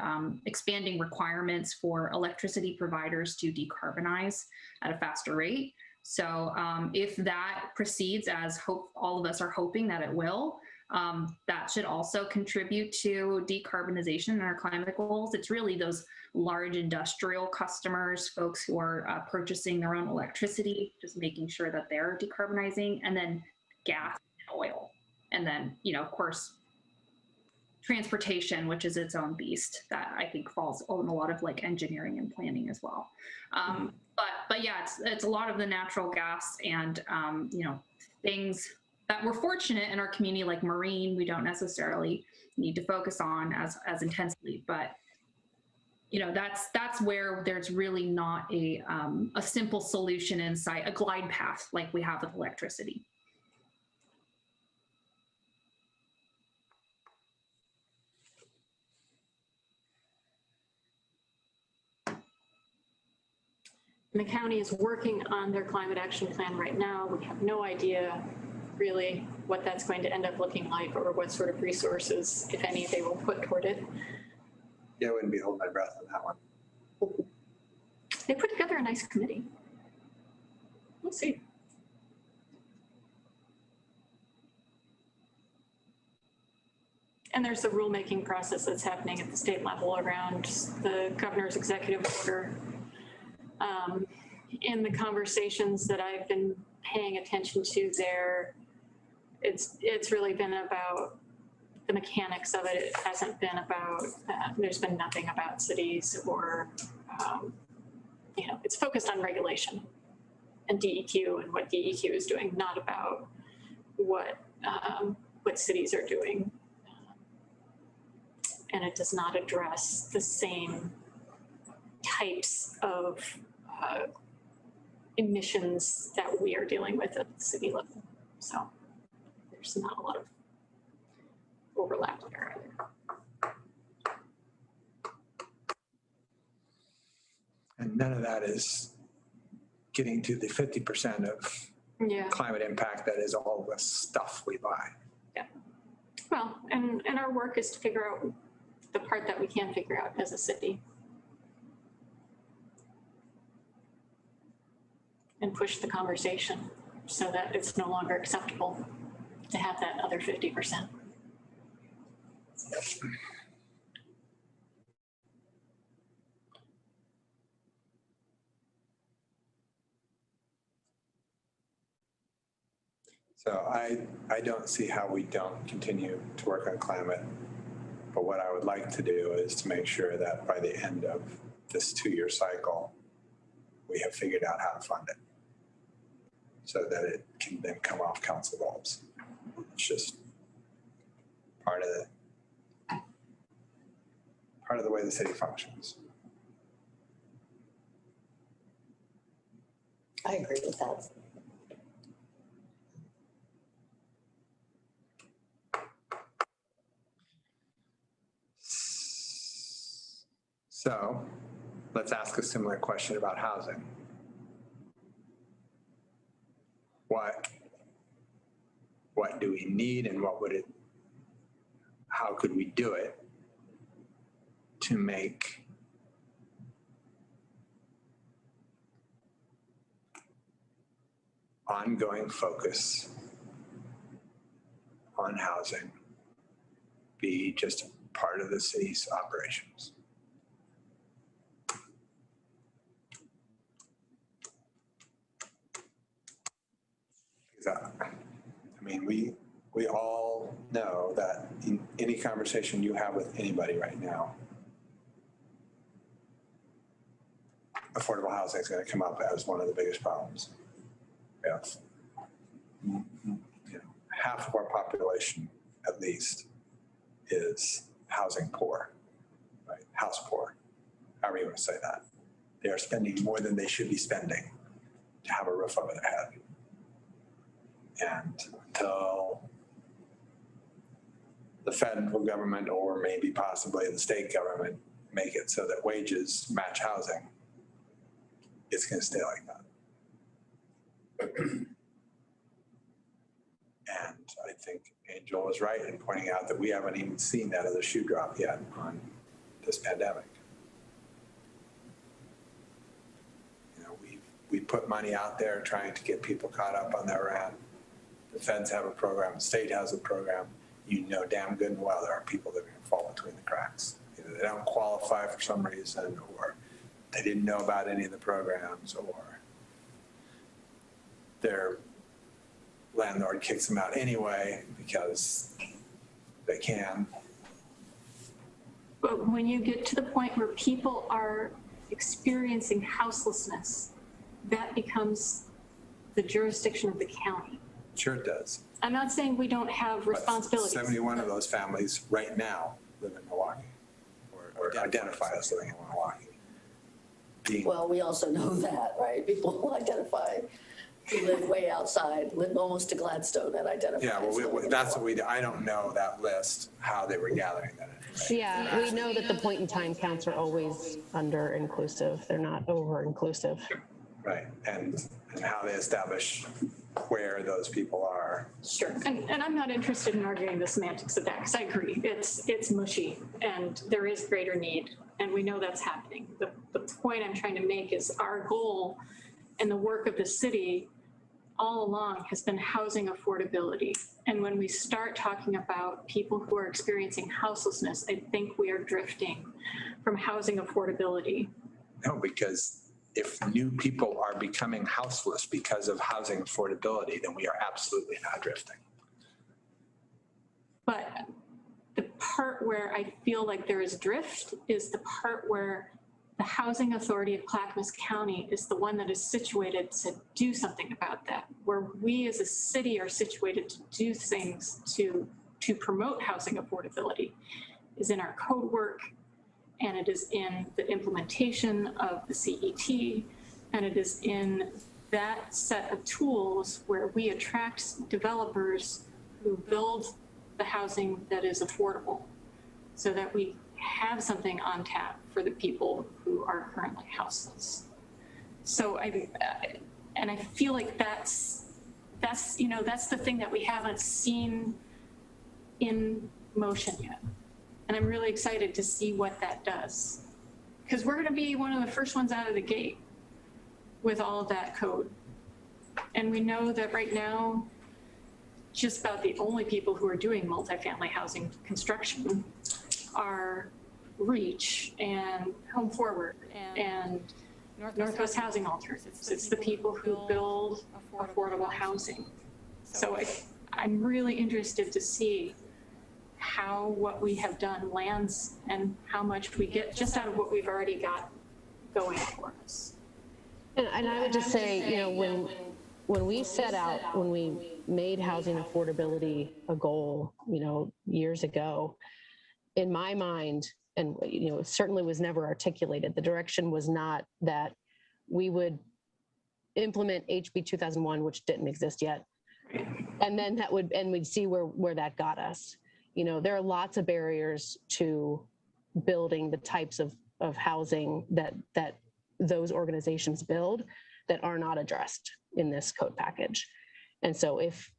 expanding requirements for electricity providers to decarbonize at a faster rate. So if that proceeds, as all of us are hoping that it will, that should also contribute to decarbonization in our climate goals. It's really those large industrial customers, folks who are purchasing their own electricity, just making sure that they're decarbonizing, and then gas and oil. And then, you know, of course, transportation, which is its own beast that I think falls on a lot of like engineering and planning as well. But yeah, it's a lot of the natural gas and, you know, things that we're fortunate in our community, like marine, we don't necessarily need to focus on as intensely, but you know, that's where there's really not a simple solution in sight, a glide path like we have with electricity. The county is working on their climate action plan right now. We have no idea really what that's going to end up looking like or what sort of resources, if any, they will put toward it. Yeah, I wouldn't be holding my breath on that one. They put together a nice committee. We'll see. And there's the rulemaking process that's happening at the state level around the governor's executive order. In the conversations that I've been paying attention to there, it's really been about the mechanics of it. It hasn't been about, there's been nothing about cities or, you know, it's focused on regulation and DEQ and what DEQ is doing, not about what cities are doing. And it does not address the same types of emissions that we are dealing with at the city level. So there's not a lot of overlap there either. And none of that is getting to the 50% of climate impact that is all the stuff we buy. Yeah. Well, and our work is to figure out the part that we can figure out as a city. And push the conversation so that it's no longer acceptable to have that other 50%. So I don't see how we don't continue to work on climate. But what I would like to do is to make sure that by the end of this 2-year cycle, we have figured out how to fund it so that it can then come off council rolls. It's just part of the way the city functions. I agree with that. So let's ask a similar question about housing. What do we need and how could we do it to make ongoing focus on housing be just part of the city's operations? I mean, we all know that in any conversation you have with anybody right now, affordable housing is going to come up as one of the biggest problems. Yes. You know, half of our population, at least, is housing poor, right? House poor, however you want to say that. They are spending more than they should be spending to have a roof over their head. And until the federal government or maybe possibly the state government make it so that wages match housing, it's going to stay like that. And I think Angel was right in pointing out that we haven't even seen that other shoe drop yet on this pandemic. You know, we put money out there trying to get people caught up on their rent. The feds have a program, the state has a program. You know damn good and well there are people that are going to fall between the cracks. Either they don't qualify for some reason, or they didn't know about any of the programs, or their landlord kicks them out anyway because they can. But when you get to the point where people are experiencing houselessness, that becomes the jurisdiction of the county. Sure it does. I'm not saying we don't have But responsibilities. 71 of those families right now live in Milwaukee, or identify as living in Milwaukee. Being, Well, we also know that, right? People identify, who live way outside, live almost to Gladstone and identify. yeah, as living well, in that's what Milwaukee. I don't know that list, how they were gathering that information. Yeah, we know that the point in time counts are always under inclusive. They're not over inclusive. Right, and how they establish where those people are. Sure, and I'm not interested in arguing the semantics of that, because I agree, it's mushy, and there is greater need, and we know that's happening. The point I'm trying to make is our goal and the work of the city all along has been housing affordability. And when we start talking about people who are experiencing houselessness, I think we are drifting from housing affordability. No, because if new people are becoming houseless because of housing affordability, then we are absolutely not drifting. But the part where I feel like there is drift is the part where the Housing Authority of Clackamas County is the one that is situated to do something about that, where we as a city are situated to do things to promote housing affordability, is in our code work, and it is in the implementation of the CET, and it is in that set of tools where we attract developers who build the housing that is affordable, so that we have something on tap for the people who are currently houseless. So I feel like that's the thing that we haven't seen in motion yet. And I'm really excited to see what that does. Because we're gonna be one of the first ones out of the gate with all of that code. And we know that right now, just about the only people who are doing multifamily housing construction are Reach and Home Forward and Northwest Housing Alternatives. It's the people who build affordable housing. So I'm really interested to see how what we have done lands and how much we get just out of what we've already got going for us. And I would just say, when we set out, when we made housing affordability a goal, years ago, in my mind, and it certainly was never articulated, the direction was not that we would implement HB 2001, which didn't exist yet, and then we'd see where that got us. There are lots of barriers to building the types of housing that those organizations build that are not addressed in this code package. And so if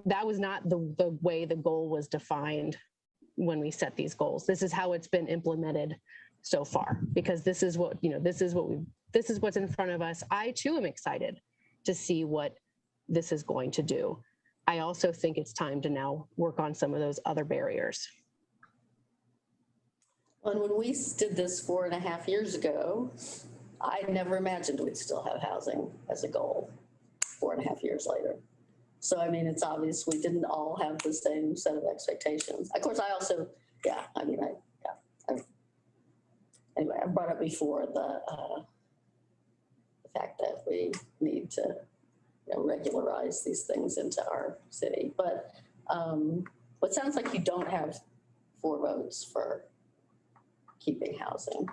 that was not the way the goal was defined when we set these goals. This is how it's been implemented so far, because this is what's in front of us. I too am excited to see what this is going to do. I also think it's time to now work on some of those other barriers. And when we did this 4.5 years ago, I never imagined we'd still have housing as a goal 4.5 years later. So, it's obvious we didn't all have the same set of expectations. Of course, I also, anyway, I brought up before the fact that we need to regularize these things into our city. But it sounds like you don't have 4 votes for keeping housing.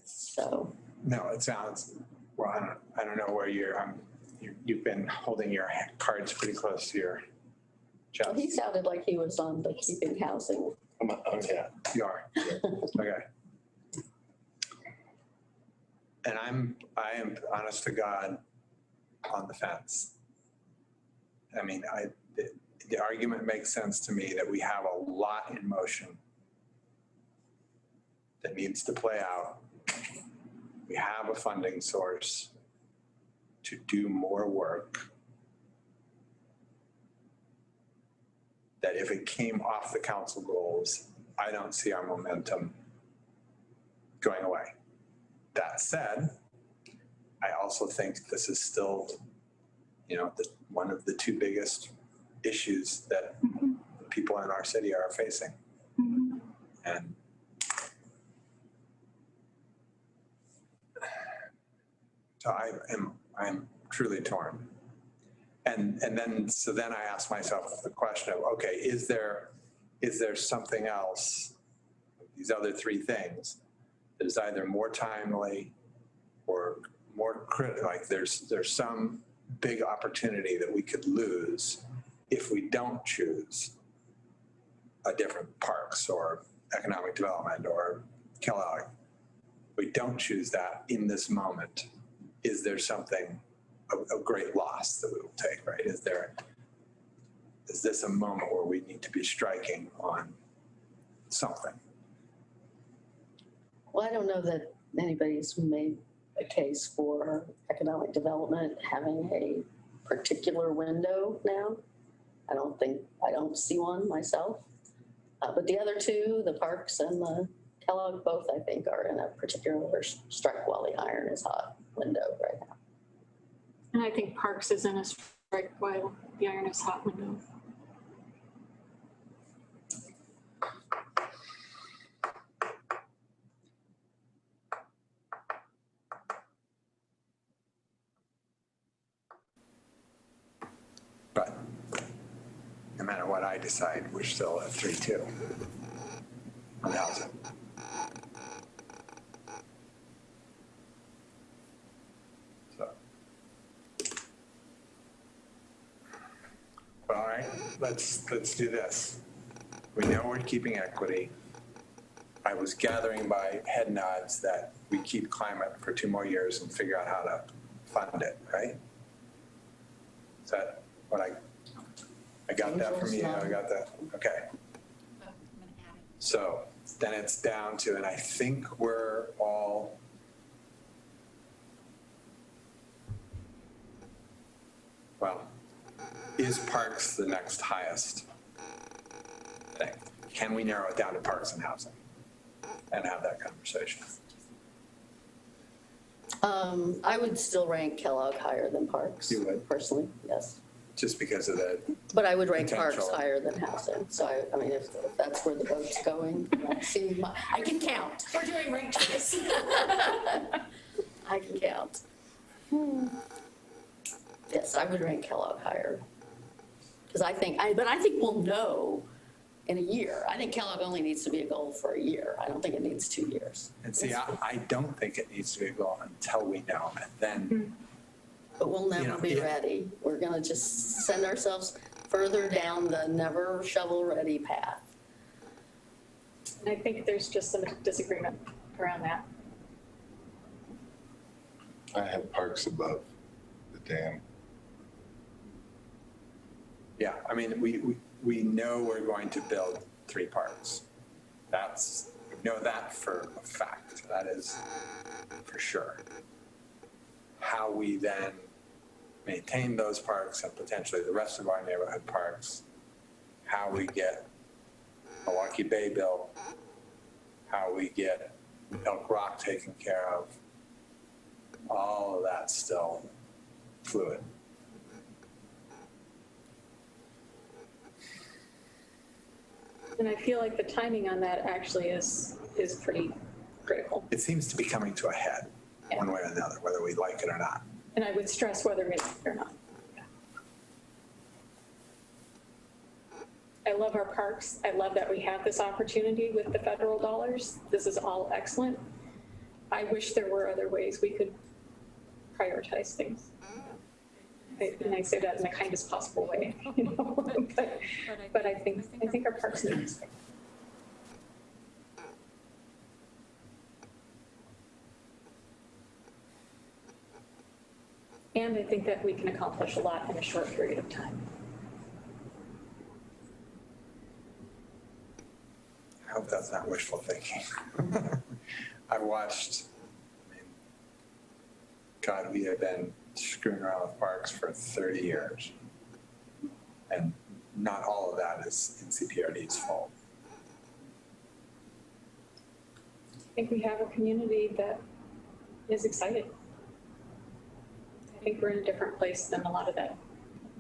So. No, it sounds, well, I don't know where you've been holding your cards pretty close to your chest. Well, he sounded like he was on the keeping housing. Yeah, you are. Okay. And I am honest to God on the fence. The argument makes sense to me that we have a lot in motion that needs to play out. We have a funding source to do more work. That if it came off the council goals, I don't see our momentum going away. That said, I also think this is still, one of the 2 biggest issues that people in our city are facing. And so I'm truly torn. And then I ask myself the question of, okay, is there something else, these other three things, that is either more timely or more critical, like there's some big opportunity that we could lose if we don't choose a different parks or economic development or Kellogg. We don't choose that in this moment. Is there something, a great loss that we will take, right? Is this a moment where we need to be striking on something? Well, I don't know that anybody's made a case for economic development having a particular window now. I don't see one myself. But the other two, the parks and the Kellogg, both I think are in a particular strike while the iron is hot window right now. And I think Parks is in a strike while the iron is hot window. But no matter what I decide, we're still at 3-2 on housing. So, all right, let's do this. We know we're keeping equity. I was gathering by head nods that we keep climate for 2 more years and figure out how to fund it, right? Is that what I got that from you? I got that. Okay. So then it's down to, and I think we're all, well, is parks the next highest thing? Can we narrow it down to parks and housing and have that conversation? I would still rank Kellogg higher than Parks. You would? Personally, yes. Just because of the, But I would rank Parks Potential. higher than housing. So I mean, if that's where the vote's going, I can count. We're doing ranked choice. I can count. Yes, I would rank Kellogg higher. Because I think we'll know in a year. I think Kellogg only needs to be a goal for a year. I don't think it needs 2 years. and see, I don't think it needs to be a goal until we know, and then, But we'll You never know, be yeah. ready. We're gonna just send ourselves further down the never shovel-ready path. And I think there's just some disagreement around that. I have parks above the dam. yeah, I mean, we know we're going to build 3 parks. We know that for a fact. That is for sure. How we then maintain those parks and potentially the rest of our neighborhood parks, how we get Milwaukee Bay built, how we get Elk Rock taken care of, all of that's still fluid. And I feel like the timing on that actually is pretty critical. It seems to be coming to a head one way or another, whether we like it or not. And I would stress whether we like it or not. I love our parks. I love that we have this opportunity with the federal dollars. This is all excellent. I wish there were other ways we could prioritize things. And I say that in the kindest possible way, you know, but I think our parks need this. And I think that we can accomplish a lot in a short period of time. I hope that's not wishful thinking. I watched, God, we have been screwing around with parks for 30 years. And not all of that is NCPRD's fault. I think we have a community that is excited. I think we're in a different place than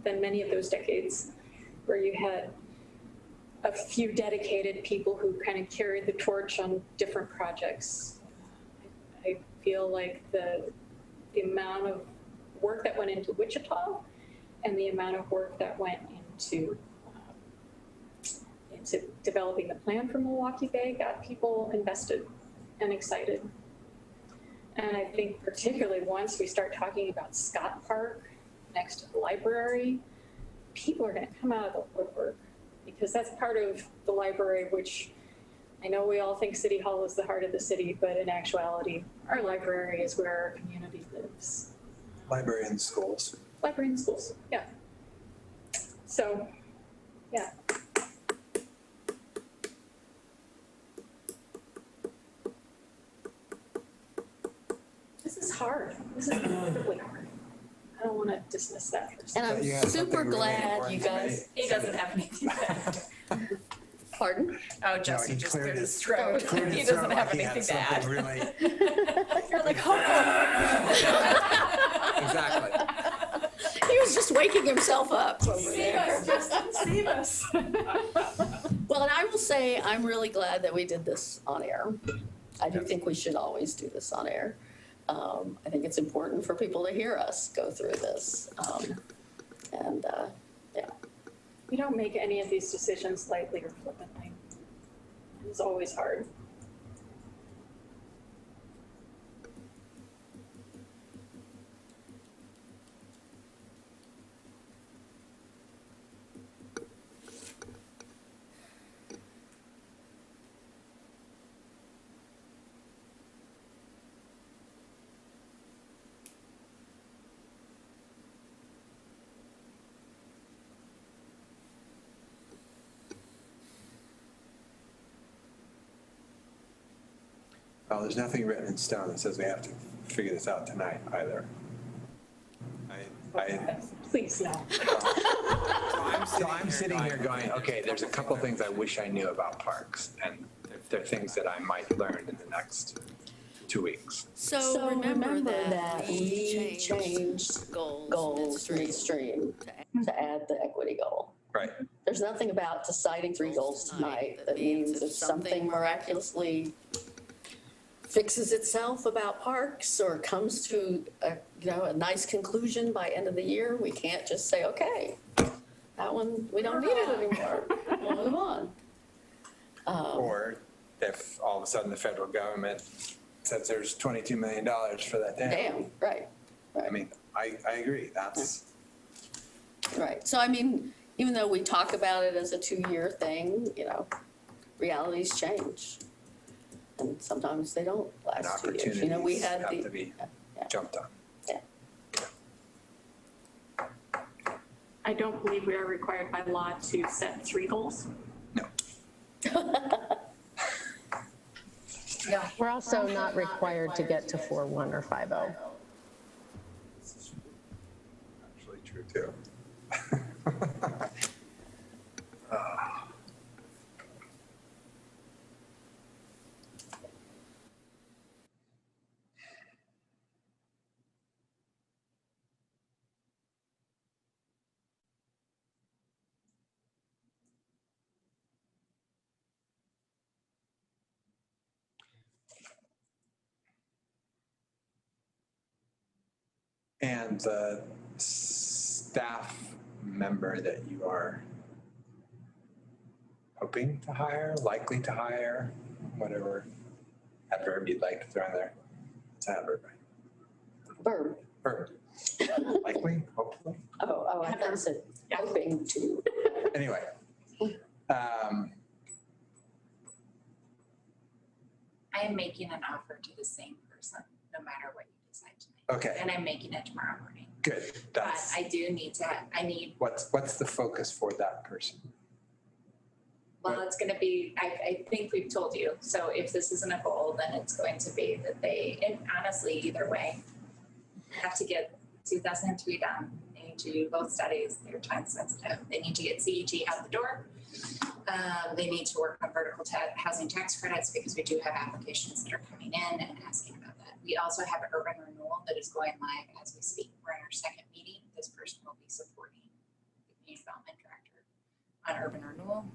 than many of those decades. where you had a few dedicated people who kind of carried the torch on different projects. I feel like the amount of work that went into Wichita and the amount of work that went into developing the plan for Milwaukee Bay got people invested and excited. And I think particularly once we start talking about Scott Park next to the library, people are going to come out of the woodwork, because that's part of the library, which I know we all think City Hall is the heart of the city, but in actuality, our library is where our community lives. Library and schools. Library and schools, yeah. So, yeah. This is hard. This is incredibly hard. I don't want to dismiss that for a second. And But you I'm had super something really glad important you to guys, He doesn't have anything to add. pardon? Oh, Jesse he just cleared cleared his his- throat. Cleared his He doesn't throat have like he had anything to add. something really. You're like, oh. Exactly. He was just waking himself up over there. Save us. Well, and I will say, I'm really glad that we did this on air. I do think we should always do this on air. I think it's important for people to hear us go through this. Yeah. We don't make any of these decisions lightly or flippantly. It's always hard. Well, there's nothing written in stone that says we have to figure this out tonight either. Please, no. So I'm sitting here going, okay, there's a couple things I wish I knew about parks, and they're things that I might learn in the next 2 weeks. So remember that we changed goals midstream to add the equity goal. Right. There's nothing about deciding 3 goals tonight that means if something miraculously fixes itself about parks or comes to a nice conclusion by end of the year, we can't just say, okay, that one, we don't need it anymore. We'll move on. Or if all of a sudden the federal government says there's $22 million for that dam. Damn, right. I mean, I agree, that's, Right. So I mean, even though we talk about it as a 2-year thing, realities change. And sometimes they don't and last 2 years. We opportunities had have the. to be Yeah. jumped on. I don't believe we are required by law to set 3 goals. No. We're also not required to get to 4.1 or 5.0. Actually true too. And the staff member that you are hoping to hire, likely to hire, whatever adverb you'd like to throw in there. It's an adverb, right? Verb. Verb. Likely, hopefully. Oh, I thought it said hoping to. Anyway. I am making an offer to the same person, no matter what you decide tonight. Okay, And I'm making it tomorrow morning. good. But That's, I do need to, what's the focus for that person? well, it's gonna be, I think we've told you, so if this isn't a goal, then it's going to be that they, and honestly, either way, have to get 2003 done. They need to do both studies, they're time sensitive. They need to get CEG out the door. They need to work on vertical housing tax credits because we do have applications that are coming in and asking about that. We also have urban renewal that is going live as we speak. We're in our second meeting. This person will be supporting the community development director. on urban renewal.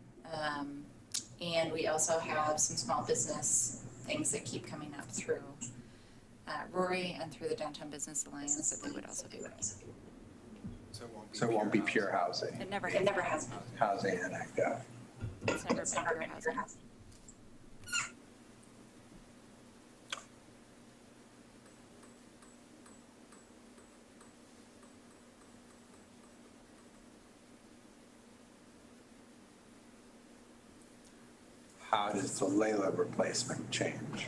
And we also have some small business things that keep coming up through Rory and through the Downtown Business Alliance that they would also be with. So it won't be pure housing, It never has been. housing and active. It's never been pure housing. How does the Layla replacement change?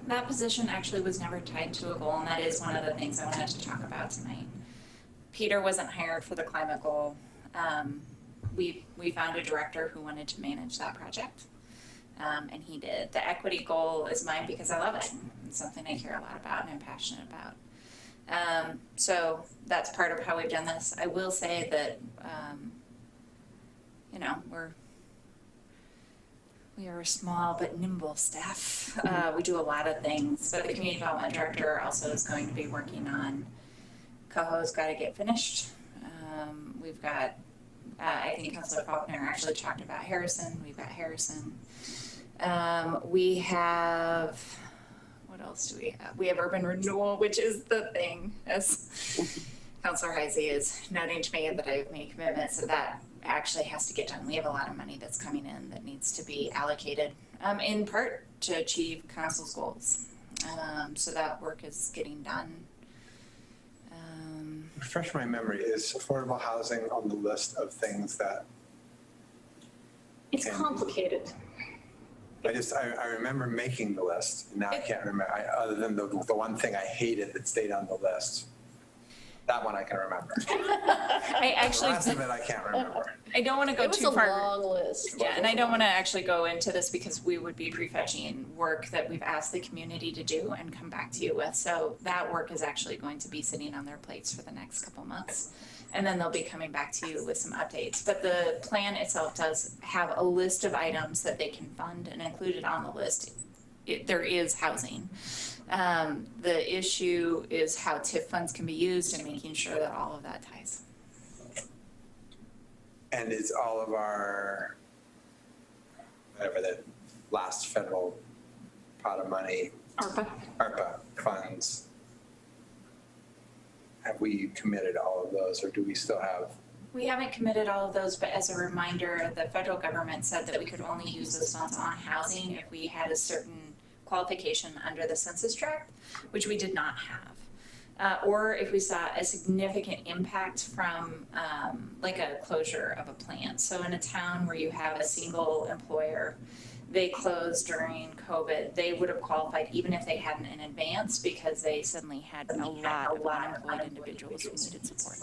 That position actually was never tied to a goal, and that is one of the things I wanted to talk about tonight. Peter wasn't hired for the climate goal. We found a director who wanted to manage that project, and he did. The equity goal is mine because I love it. It's something I care a lot about and I'm passionate about. So that's part of how we've done this. I will say that, we are a small but nimble staff. We do a lot of things, but the community development director also is going to be working on Coho's got to get finished. We've got, I think Councilor Faulkner actually talked about Harrison. We've got Harrison. We have, what else do we have? We have urban renewal, which is the thing, as Councilor Heisey is noting to me that I've made commitments that actually has to get done. We have a lot of money that's coming in that needs to be allocated, in part to achieve council's goals. So that work is getting done. Refresh my memory, is affordable housing on the list of things that, It's And- complicated. I remember making the list, now I can't remember, other than the one thing I hated that stayed on the list. That one I can remember. I The actually, rest of it I can't remember. I don't want to go It was too a far. long list. Yeah, and I don't want to actually go into this because we would be prefetching work that we've asked the community to do and come back to you with. So that work is actually going to be sitting on their plates for the next couple months. And then they'll be coming back to you with some updates. But the plan itself does have a list of items that they can fund, and included on the list, there is housing. The issue is how TIF funds can be used and making sure that all of that ties. And is all of our, whatever the last federal pot of money, ARPA funds, have we committed all of those, or do we still have? We haven't committed all of those, but as a reminder, the federal government said that we could only use those funds on housing if we had a certain qualification under the census tract, which we did not have. Or if we saw a significant impact from like a closure of a plant. So in a town where you have a single employer, they closed during COVID, they would have qualified even if they hadn't in advance because they suddenly had a lot of unemployed individuals who needed support.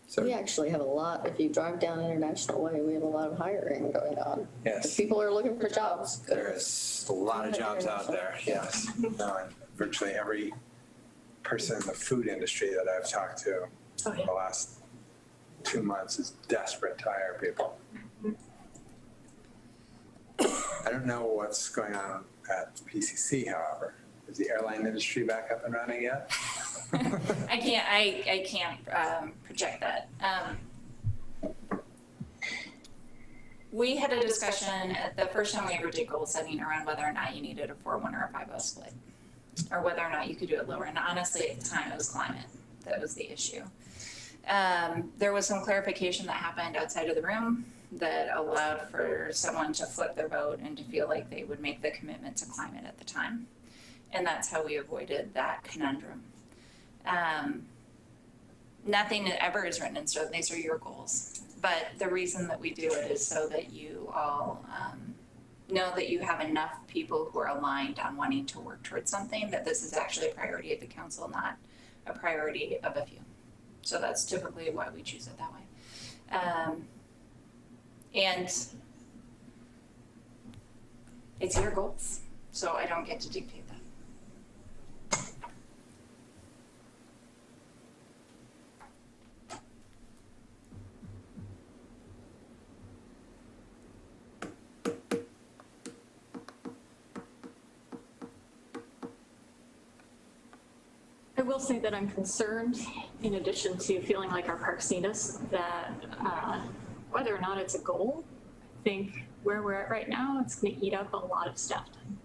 So, We actually have a lot, if you drive down International Way, we have a lot of hiring going on. If yes, people are looking for jobs. there's a lot of jobs out there, yes. No, and virtually every person in the food industry that I've talked to Oh, yeah. the last 2 months is desperate to hire people. I don't know what's going on at PCC, however. Is the airline industry back up and running yet? I can't project that. We had a discussion at the first time we ever did goal setting around whether or not you needed a 4-1 or a 5-0 split, or whether or not you could do it lower. And honestly, at the time, it was climate that was the issue. There was some clarification that happened outside of the room that allowed for someone to flip their vote and to feel like they would make the commitment to climate at the time. And that's how we avoided that conundrum. Nothing ever is written in stone. These are your goals. But the reason that we do it is so that you all know that you have enough people who are aligned on wanting to work towards something, that this is actually a priority of the council, not a priority of a few. So that's typically why we choose it that way. And it's your goals, so I don't get to dictate that. I will say that I'm concerned, in addition to feeling like our parks need us, that whether or not it's a goal, I think where we're at right now, it's going to eat up a lot of staff time.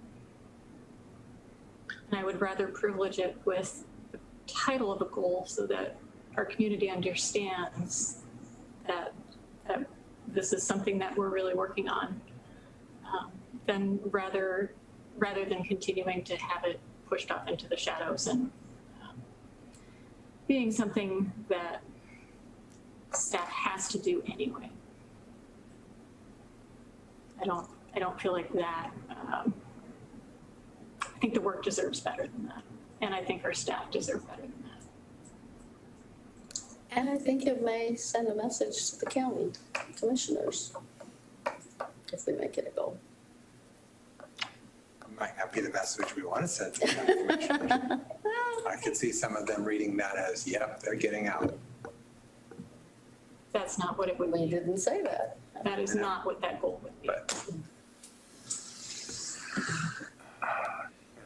And I would rather privilege it with the title of a goal so that our community understands that this is something that we're really working on, than rather than continuing to have it pushed off into the shadows and being something that staff has to do anyway. I don't feel like that. I think the work deserves better than that, and I think our staff deserve better than that. And I think it may send a message to the county commissioners if we make it a goal. Might not be the message we want to send to the county commissioners. I could see some of them reading that as, yep, they're getting out. That's not what it would We be. didn't say that. That is not what that goal would be. But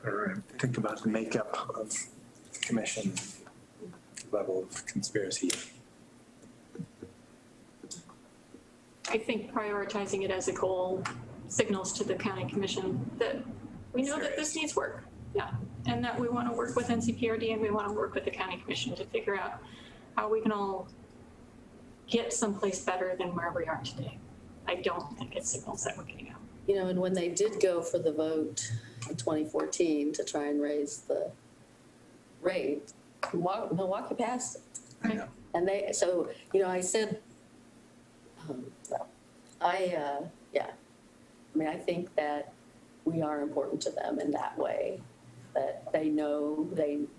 all right, think about the makeup of the commission, level of conspiracy. I think prioritizing it as a goal signals to the county commission that we know that this needs work. Yeah, and that we want to work with NCPRD and we want to work with the county commission to figure out how we can all get someplace better than where we are today. I don't think it signals that we're getting out. You know, and when they did go for the vote in 2014 to try and raise the rate, Milwaukee passed it. I know. And they, so, you know, I said, yeah, I mean, I think that we are important to them in that way, that they know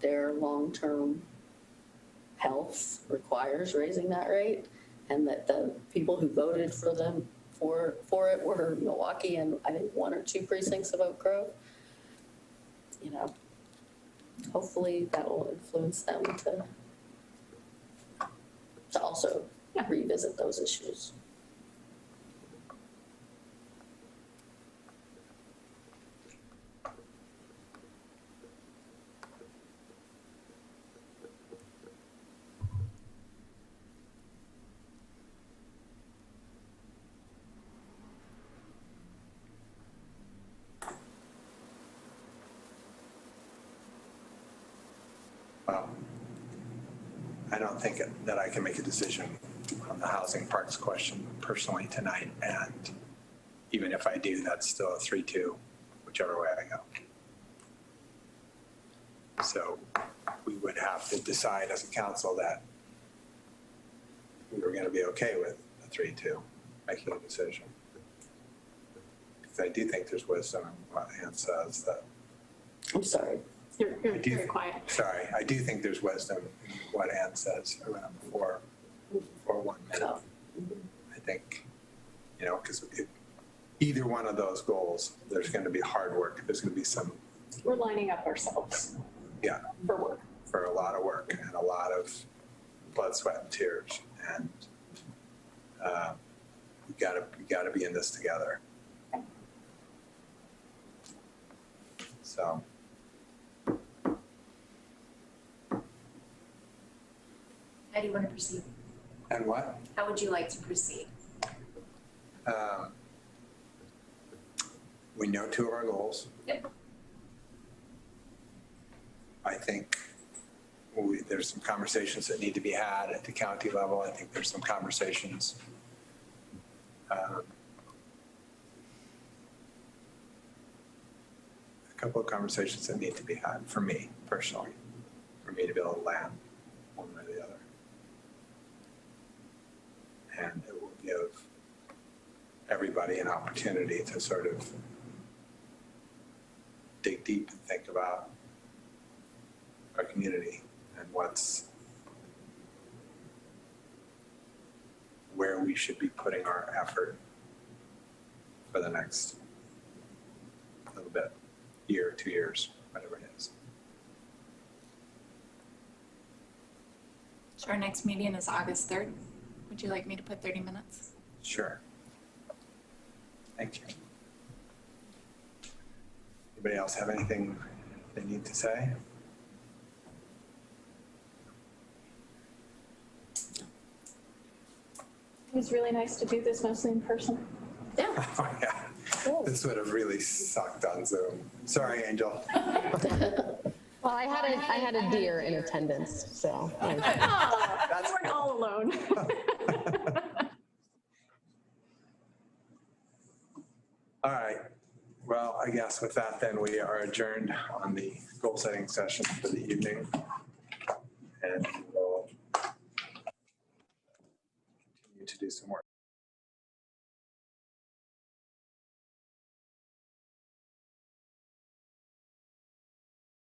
their long-term health requires raising that rate, and that the people who voted for them for it were Milwaukee and I think 1 or 2 precincts of Oak Grove. You know, hopefully that will influence them to also revisit those issues. Well, I don't think that I can make a decision on the housing parks question personally tonight. And even if I do, that's still a 3-2, whichever way I go. So we would have to decide as a council that we were going to be okay with a 3-2, making a decision. Because I do think there's wisdom in what Ann says that. I'm sorry. You're I do- very quiet. Sorry, I do think there's wisdom in what Ann says around for 1 minute. Oh. I think, you know, because either one of those goals, there's going to be hard work. There's going to be some, We're lining up ourselves yeah, for work. for a lot of work and a lot of blood, sweat, and tears. And we got to be in this together. So. How do you want to proceed? And what? How would you like to proceed? We know 2 of our goals. Yep. I think there's some conversations that need to be had at the county level. I think there's some conversations a couple of conversations that need to be had for me personally, for me to be able to land one way or the other. And it will give everybody an opportunity to sort of dig deep and think about our community and where we should be putting our effort for the next little bit, year, 2 years, whatever it is. So our next meeting is August 3rd. Would you like me to put 30 minutes? Sure. Thank you. Anybody else have anything they need to say? was really nice to do this mostly in person. Yeah. Oh, yeah. This would have really sucked on Zoom. Sorry, Angel. Well, I had a deer in attendance, so. You weren't all alone. All right. Well, I guess with that, then we are adjourned on the goal setting session for the evening. And we'll continue to do some work.